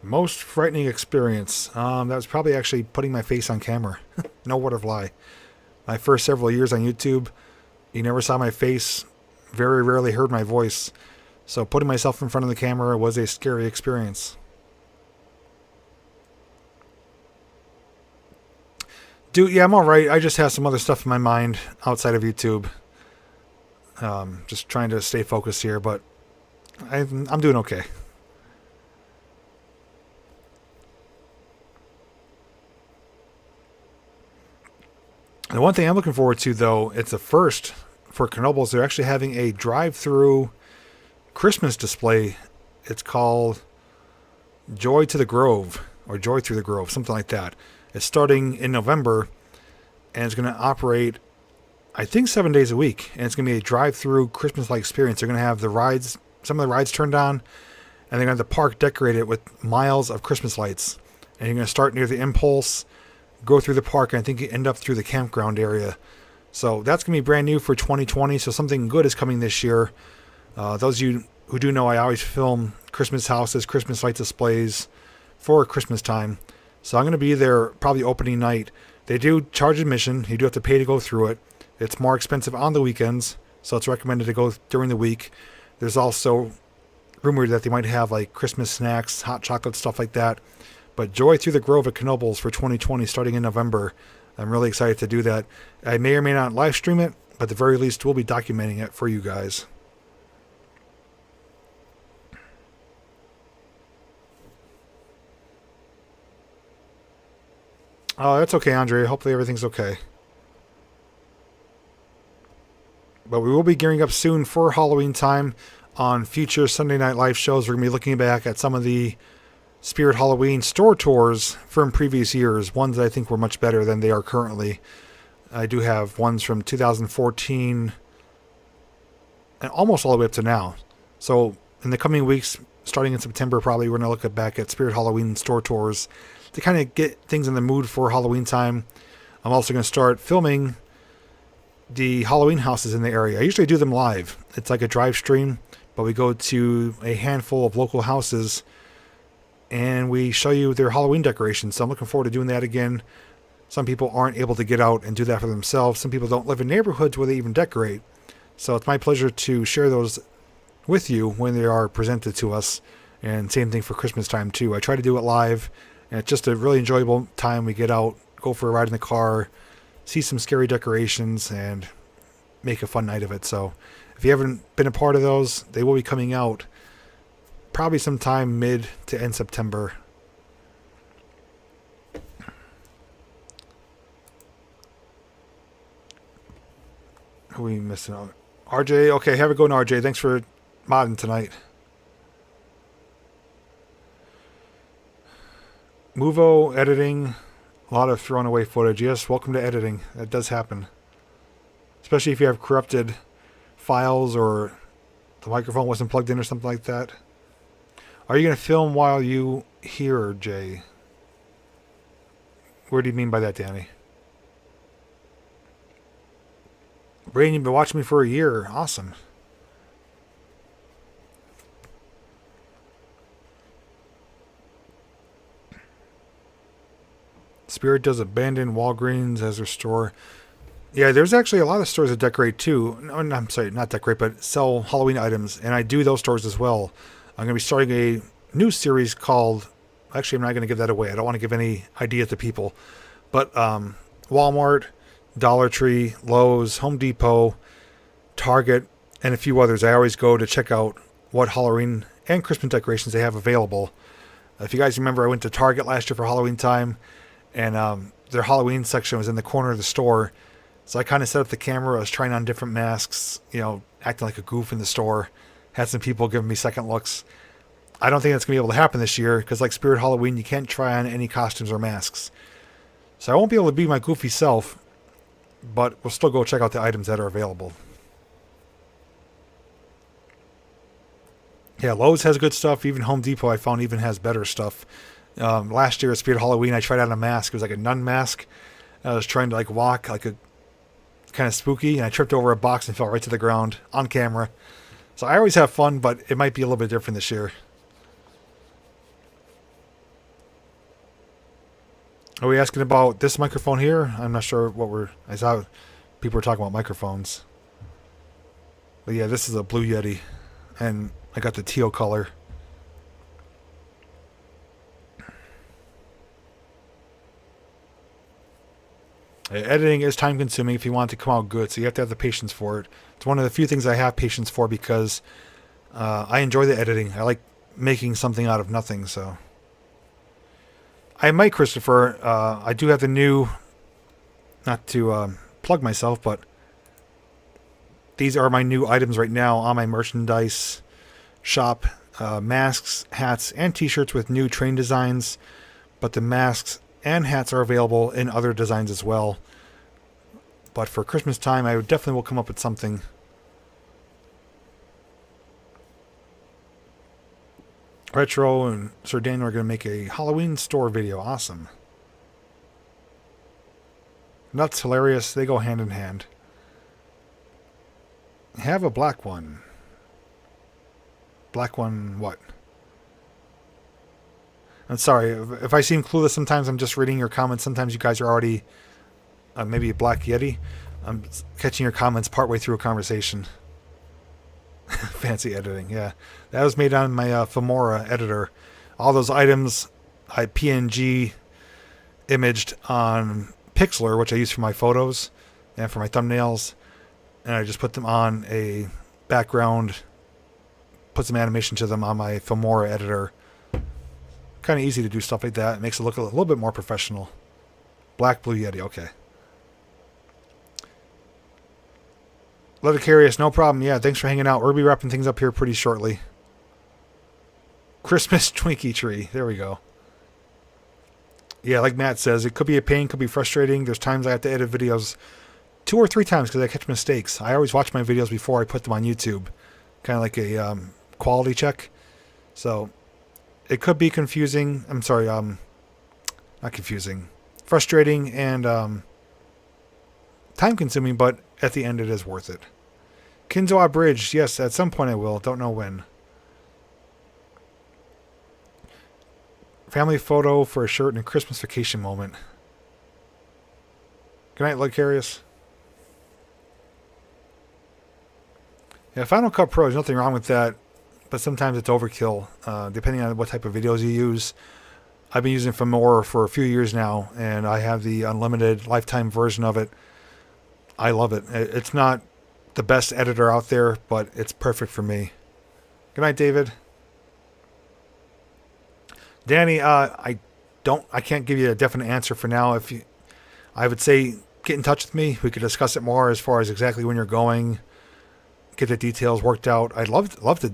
Most frightening experience. That was probably actually putting my face on camera. No word of lie. My first several years on YouTube, you never saw my face very rarely heard my voice. So putting myself in front of the camera was a scary experience. Dude, yeah, I'm alright. I just have some other stuff in my mind outside of YouTube. Just trying to stay focused here, but I'm doing okay. The one thing I'm looking forward to, though, it's a first for Knoebels. They're actually having a drive-through Christmas display. It's called Joy to the Grove, or Joy Through the Grove, something like that. It's starting in November, and it's going to operate, I think, 7 days a week. And it's going to be a drive-through Christmas-like experience. They're going to have the rides, some of the rides turned on, and they're going to have the park decorated with miles of Christmas lights. And you're going to start near the Impulse, go through the park, and I think you end up through the campground area. So that's going to be brand new for 2020. So something good is coming this year. Those of you who do know, I always film Christmas houses, Christmas light displays for Christmas time. So I'm going to be there probably opening night. They do charge admission. You do have to pay to go through it. It's more expensive on the weekends, so it's recommended to go during the week. There's also rumored that they might have like Christmas snacks, hot chocolate, stuff like that. But Joy Through the Grove at Knoebels for 2020 starting in November. I'm really excited to do that. I may or may not live stream it, but at the very least we'll be documenting it for you guys. Oh, that's okay, Andre. Hopefully everything's okay. But we will be gearing up soon for Halloween time on future Sunday Night Live shows. We're going to be looking back at some of the Spirit Halloween store tours from previous years, ones that I think were much better than they are currently. I do have ones from 2014 and almost all the way up to now. So in the coming weeks, starting in September, probably we're going to look back at Spirit Halloween store tours to kind of get things in the mood for Halloween time. I'm also going to start filming the Halloween houses in the area. I usually do them live. It's like a drive stream, but we go to a handful of local houses and we show you their Halloween decorations. So I'm looking forward to doing that again. Some people aren't able to get out and do that for themselves. Some people don't live in neighborhoods where they even decorate. So it's my pleasure to share those with you when they are presented to us. And same thing for Christmas time too. I try to do it live, and it's just a really enjoyable time. We get out, go for a ride in the car, see some scary decorations, and make a fun night of it. So if you haven't been a part of those, they will be coming out probably sometime mid to end September. Who are we missing out? RJ, okay, have a go, RJ. Thanks for modding tonight. Movo editing, a lot of thrown away footage. Yes, welcome to editing. That does happen. Especially if you have corrupted files or the microphone wasn't plugged in or something like that. Are you going to film while you hear, Jay? What do you mean by that, Danny? Braden, you've been watching me for a year. Awesome. Spirit does abandon Walgreens as their store. Yeah, there's actually a lot of stores that decorate too. No, I'm sorry, not decorate, but sell Halloween items. And I do those stores as well. I'm going to be starting a new series called... Actually, I'm not going to give that away. I don't want to give any ideas to people. But Walmart, Dollar Tree, Lowe's, Home Depot, Target, and a few others. I always go to check out what Halloween and Christmas decorations they have available. If you guys remember, I went to Target last year for Halloween time, and their Halloween section was in the corner of the store. So I kind of set up the camera. I was trying on different masks, acting like a goof in the store. Had some people giving me second looks. I don't think that's going to be able to happen this year because like Spirit Halloween, you can't try on any costumes or masks. So I won't be able to be my goofy self, but we'll still go check out the items that are available. Yeah, Lowe's has good stuff. Even Home Depot, I found, even has better stuff. Last year at Spirit Halloween, I tried out a mask. It was like a nun mask. I was trying to walk like a kind of spooky, and I tripped over a box and fell right to the ground on camera. So I always have fun, but it might be a little bit different this year. Are we asking about this microphone here? I'm not sure what I saw people were talking about microphones. But yeah, this is a Blue Yeti, and I got the teal color. Editing is time consuming if you want it to come out good, so you have to have the patience for it. It's one of the few things I have patience for because I enjoy the editing. I like making something out of nothing, so. I might, Christopher, I do have the new, not to plug myself, but these are my new items right now on my merchandise shop. Masks, hats, and t-shirts with new train designs, but the masks and hats are available in other designs as well. But for Christmas time, I definitely will come up with something. Retro and Sir Daniel are going to make a Halloween store video. Awesome. Nuts, hilarious. They go hand in hand. Have a black one. Black one what? I'm sorry, if I seem clueless sometimes, I'm just reading your comments. Sometimes you guys are already maybe a Black Yeti. I'm catching your comments partway through a conversation. Fancy editing, yeah. That was made on my Filmora editor. All those items I PNG imaged on Pixlr, which I use for my photos and for my thumbnails. And I just put them on a background, put some animation to them on my Filmora editor. Kind of easy to do stuff like that. It makes it look a little bit more professional. Black Blue Yeti, okay. Leathercarious, no problem. Yeah, thanks for hanging out. We'll be wrapping things up here pretty shortly. Christmas Twinkie tree. There we go. Yeah, like Matt says, it could be a pain, could be frustrating. There's times I have to edit videos 2 or 3 times because I catch mistakes. I always watch my videos before I put them on YouTube. Kind of like a quality check. So it could be confusing. I'm sorry, not confusing. Frustrating and time consuming, but at the end it is worth it. Kinzoa Bridge, yes, at some point I will. Don't know when. Family photo for a shirt and a Christmas vacation moment. Good night, Lucarius. Yeah, Final Cut Pro, there's nothing wrong with that, but sometimes it's overkill, depending on what type of videos you use. I've been using Filmora for a few years now, and I have the unlimited lifetime version of it. I love it. It's not the best editor out there, but it's perfect for me. Good night, David. Danny, I can't give you a definite answer for now. I would say get in touch with me. We could discuss it more as far as exactly when you're going, get the details worked out. I'd love to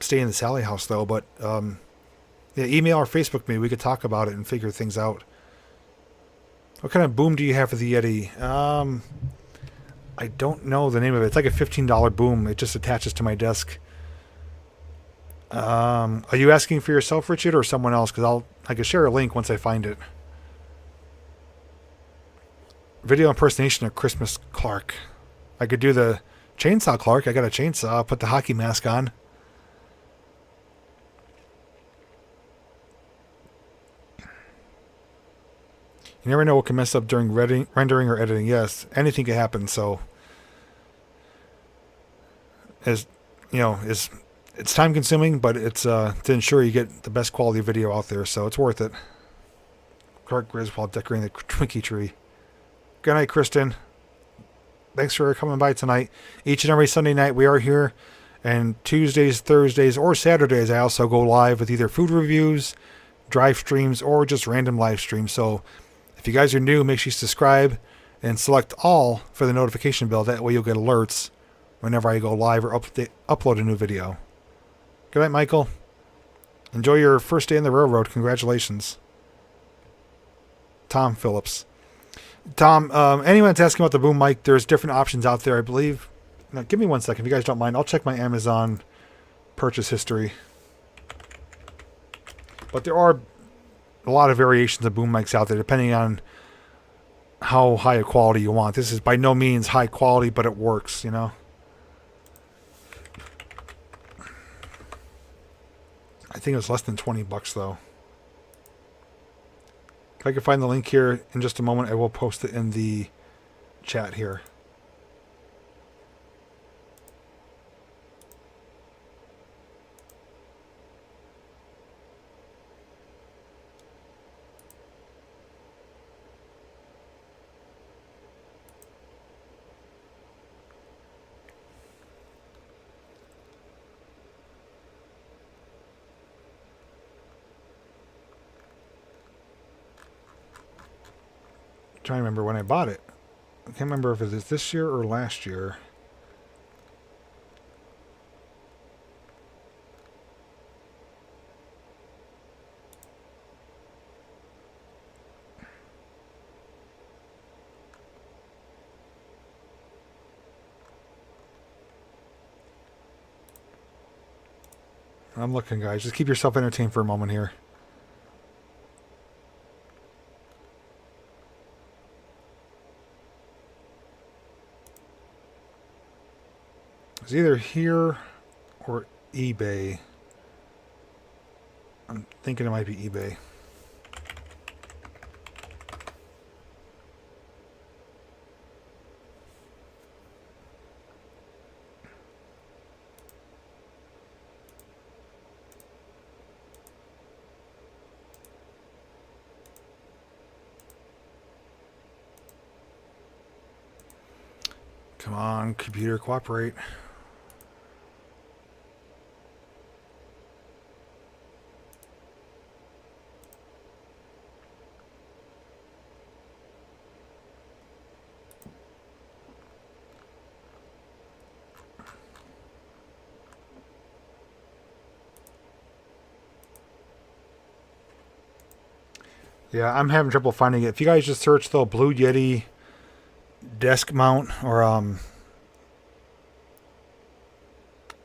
stay in the Sally house though, but yeah, email or Facebook me. We could talk about it and figure things out. What kind of boom do you have for the Yeti? I don't know the name of it. It's like a $15 boom. It just attaches to my desk. Are you asking for yourself, Richard, or someone else? Because I can share a link once I find it. Video impersonation of Christmas Clark. I could do the chainsaw Clark. I got a chainsaw. I'll put the hockey mask on. You never know what can mess up during rendering or editing. Yes, anything can happen. So, it's time consuming, but it's to ensure you get the best quality video out there. So it's worth it. Clark Griswold decorating the Twinkie tree. Good night, Kristen. Thanks for coming by tonight. Each and every Sunday night we are here, and Tuesdays, Thursdays, or Saturdays I also go live with either food reviews, drive streams, or just random live streams. So if you guys are new, make sure you subscribe and select all for the notification bell. That way you'll get alerts whenever I go live or upload a new video. Good night, Michael. Enjoy your first day in the railroad. Congratulations. Tom Phillips. Tom, anyone's asking about the boom mic, there's different options out there, I believe. Now, give me 1 second, if you guys don't mind. I'll check my Amazon purchase history. But there are a lot of variations of boom mics out there, depending on how high a quality you want. This is by no means high quality, but it works, you know. I think it was less than $20 though. If I can find the link here in just a moment, I will post it in the chat here. trying to remember when I bought it. I can't remember if it was this year or last year. I'm looking, guys. Just keep yourself entertained for a moment here. It's either here or eBay. I'm thinking it might be eBay. Come on, computer, cooperate. Yeah, I'm having trouble finding it. If you guys just search the Blue Yeti desk mount, or I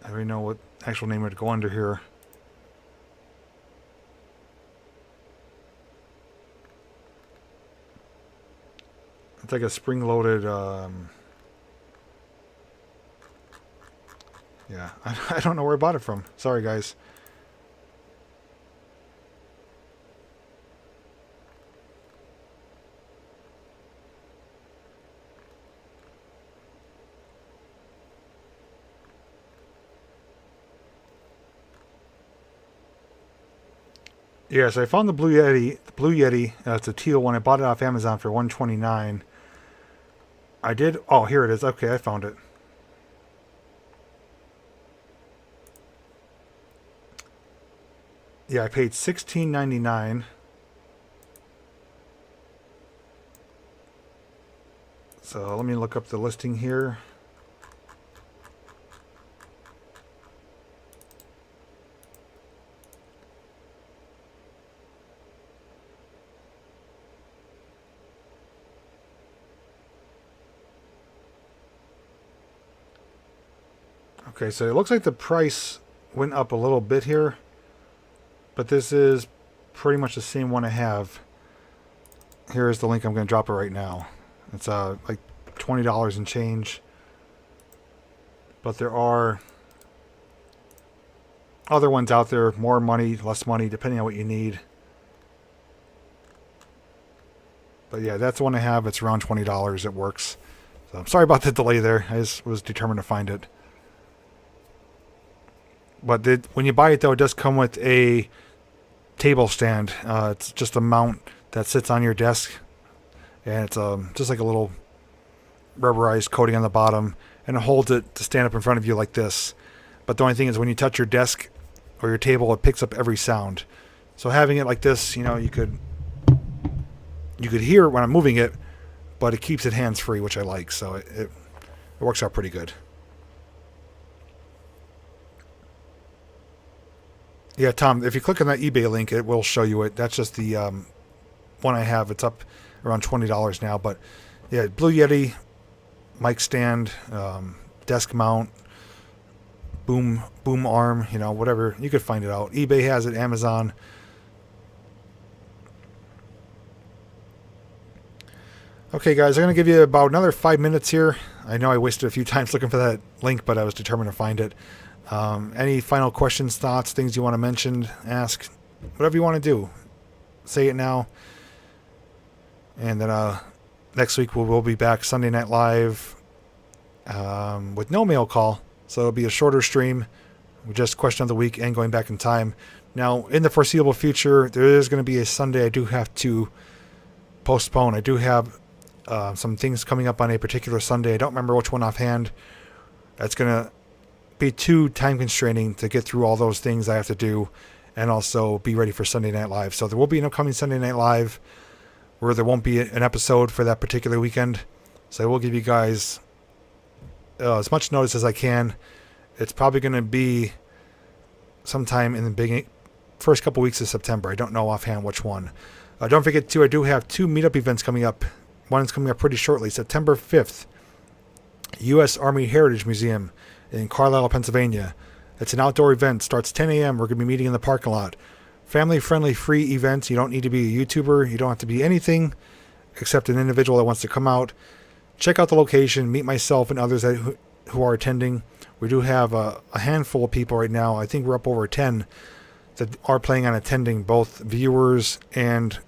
don't even know what actual name would go under here. It's like a spring-loaded. Yeah, I don't know where I bought it from. Sorry, guys. Yes, I found the Blue Yeti. The Blue Yeti. It's a teal one. I bought it off Amazon for $129. I did. Oh, here it is. Okay, I found it. Yeah, I paid $16.99. So let me look up the listing here. Okay, so it looks like the price went up a little bit here, but this is pretty much the same one I have. Here is the link. I'm going to drop it right now. It's like $20 and change, but there are other ones out there, more money, less money, depending on what you need. But yeah, that's the one I have. It's around $20. It works. So I'm sorry about the delay there. I just was determined to find it. But when you buy it, though, it does come with a table stand. It's just a mount that sits on your desk. And it's just like a little rubberized coating on the bottom. And it holds it to stand up in front of you like this. But the only thing is when you touch your desk or your table, it picks up every sound. So having it like this, you could hear when I'm moving it, but it keeps it hands-free, which I like. So it works out pretty good. Yeah, Tom, if you click on that eBay link, it will show you it. That's just the one I have. It's up around $20 now. But yeah, Blue Yeti, mic stand, desk mount, boom arm, whatever. You could find it out. eBay has it, Amazon. Okay, guys, I'm going to give you about another 5 minutes here. I know I wasted a few times looking for that link, but I was determined to find it. Any final questions, thoughts, things you want to mention, ask, whatever you want to do, say it now. And then next week we'll be back Sunday Night Live with no mail call. So it'll be a shorter stream, just question of the week and going back in time. Now, in the foreseeable future, there is going to be a Sunday I do have to postpone. I do have some things coming up on a particular Sunday. I don't remember which one offhand. That's going to be too time constraining to get through all those things I have to do and also be ready for Sunday Night Live. So there will be an upcoming Sunday Night Live. where there won't be an episode for that particular weekend. So I will give you guys as much notice as I can. It's probably going to be sometime in the first couple weeks of September. I don't know offhand which one. Don't forget, too, I do have 2 meetup events coming up. One is coming up pretty shortly, September 5th. U.S. Army Heritage Museum in Carlisle, Pennsylvania. It's an outdoor event. Starts 10 a.m. We're going to be meeting in the parking lot. Family-friendly, free event. You don't need to be a YouTuber. You don't have to be anything except an individual that wants to come out. Check out the location. Meet myself and others who are attending. We do have a handful of people right now. I think we're up over 10 that are planning on attending, both viewers and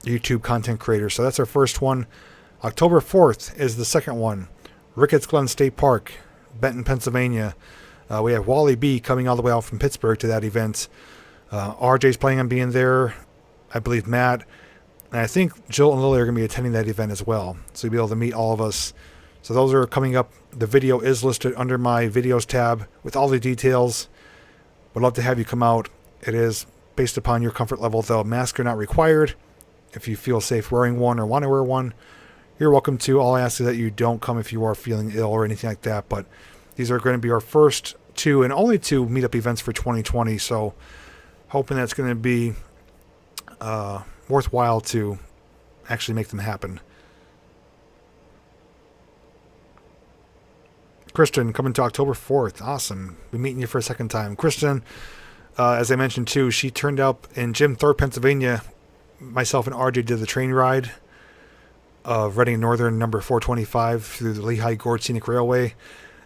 YouTube content creators. So that's our first one. October 4th is the second one. Ricketts Glen State Park, Benton, Pennsylvania. We have Wally B coming all the way out from Pittsburgh to that event. RJ's planning on being there. I believe Matt. And I think Jill and Lily are going to be attending that event as well. So you'll be able to meet all of us. So those are coming up. The video is listed under my videos tab with all the details. Would love to have you come out. It is based upon your comfort level, though. Masks are not required. If you feel safe wearing one or want to wear one, you're welcome to. All I ask is that you don't come if you are feeling ill or anything like that. But these are going to be our first 2 and only 2 meetup events for 2020. So hoping that's going to be worthwhile to actually make them happen. Kristen, coming to October 4th. Awesome. We're meeting you for a second time. Kristen, as I mentioned too, she turned up in Jim Thorpe, Pennsylvania. Myself and RJ did the train ride of Reading Northern number 425 through the Lehigh Gorge Scenic Railway.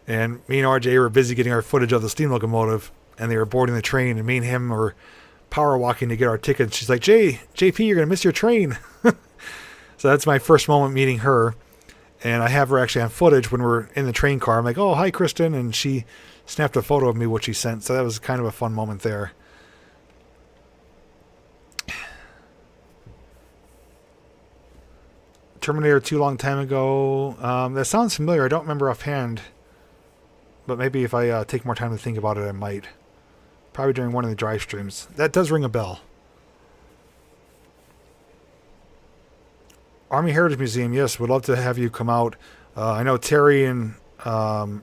And me and RJ were busy getting our footage of the steam locomotive, and they were boarding the train, and me and him were power walking to get our tickets. She's like, JP, you're going to miss your train. So that's my first moment meeting her. And I have her actually on footage when we're in the train car. I'm like, oh, hi, Kristen. And she snapped a photo of me, which she sent. So that was kind of a fun moment there. Terminator 2 long time ago. That sounds familiar. I don't remember offhand. But maybe if I take more time to think about it, I might. Probably during one of the drive streams. That does ring a bell. Army Heritage Museum, yes, would love to have you come out. I know Terry and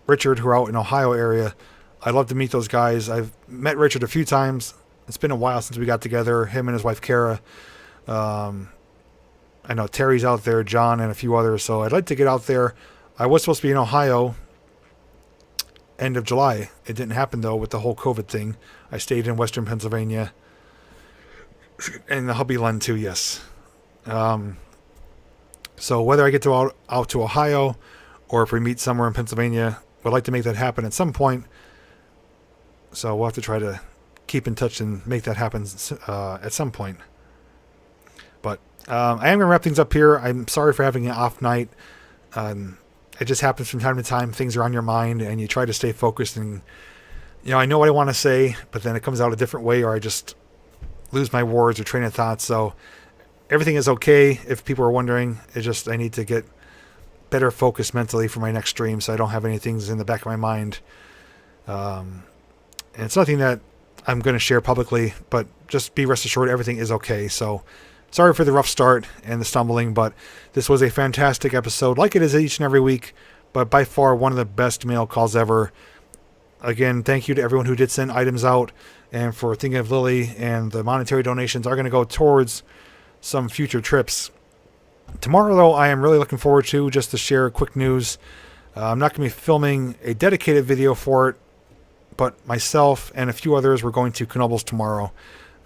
Richard, who are out in Ohio area. I'd love to meet those guys. I've met Richard a few times. It's been a while since we got together, him and his wife Kara. I know Terry's out there, John, and a few others. So I'd like to get out there. I was supposed to be in Ohio end of July. It didn't happen, though, with the whole COVID thing. I stayed in Western Pennsylvania. And the hubby Len, too, yes. So whether I get to out to Ohio or if we meet somewhere in Pennsylvania, would like to make that happen at some point. So we'll have to try to keep in touch and make that happen at some point. But I am going to wrap things up here. I'm sorry for having an off night. It just happens from time to time. Things are on your mind and you try to stay focused. And, I know what I want to say, but then it comes out a different way, or I just lose my words or train of thought. So everything is okay. If people are wondering, it's just I need to get better focused mentally for my next stream, so I don't have any things in the back of my mind. And it's nothing that I'm going to share publicly, but just be rest assured everything is okay. So sorry for the rough start and the stumbling, but this was a fantastic episode, like it is each and every week, but by far one of the best mail calls ever. Again, thank you to everyone who did send items out, and for thinking of Lily, and the monetary donations are going to go towards some future trips. Tomorrow, though, I am really looking forward to, just to share quick news. I'm not going to be filming a dedicated video for it, but myself and a few others, we're going to Knoebels tomorrow.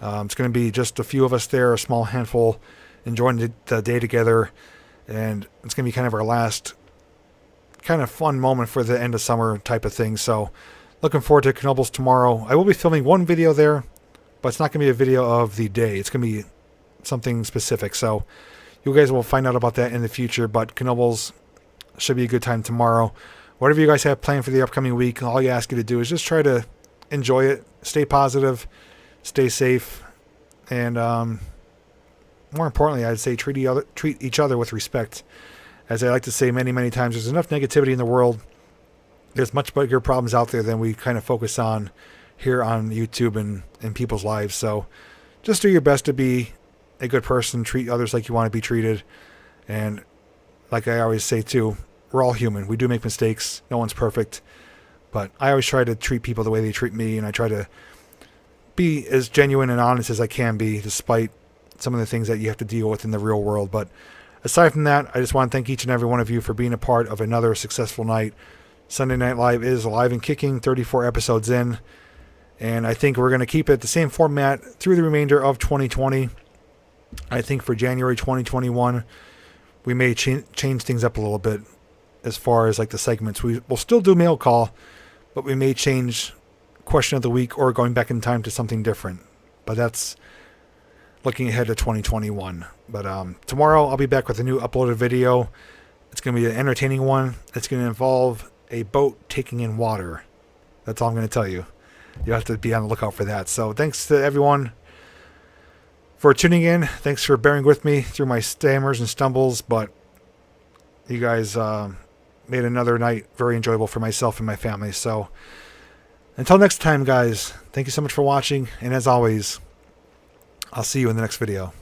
It's going to be just a few of us there, a small handful, enjoying the day together, and it's going to be kind of our last kind of fun moment for the end of summer type of thing. So looking forward to Knoebels tomorrow. I will be filming one video there, but it's not going to be a video of the day. It's going to be something specific. So you guys will find out about that in the future, but Knoebels should be a good time tomorrow. Whatever you guys have planned for the upcoming week, all I ask you to do is just try to enjoy it, stay positive, stay safe, and more importantly, I'd say treat each other with respect. As I like to say many, many times, there's enough negativity in the world. There's much bigger problems out there than we kind of focus on here on YouTube and in people's lives. So just do your best to be a good person, treat others like you want to be treated. And like I always say too, we're all human. We do make mistakes. No one's perfect. But I always try to treat people the way they treat me, and I try to be as genuine and honest as I can be, despite some of the things that you have to deal with in the real world. But aside from that, I just want to thank each and every one of you for being a part of another successful night. Sunday Night Live is alive and kicking, 34 episodes in. And I think we're going to keep it the same format through the remainder of 2020. I think for January 2021, we may change things up a little bit as far as like the segments. We'll still do mail call, but we may change question of the week or going back in time to something different. But that's looking ahead to 2021. But tomorrow I'll be back with a new uploaded video. It's going to be an entertaining one. It's going to involve a boat taking in water. That's all I'm going to tell you. You'll have to be on the lookout for that. So thanks to everyone for tuning in. Thanks for bearing with me through my stammers and stumbles. But you guys made another night very enjoyable for myself and my family. So until next time, guys, thank you so much for watching. And as always, I'll see you in the next video.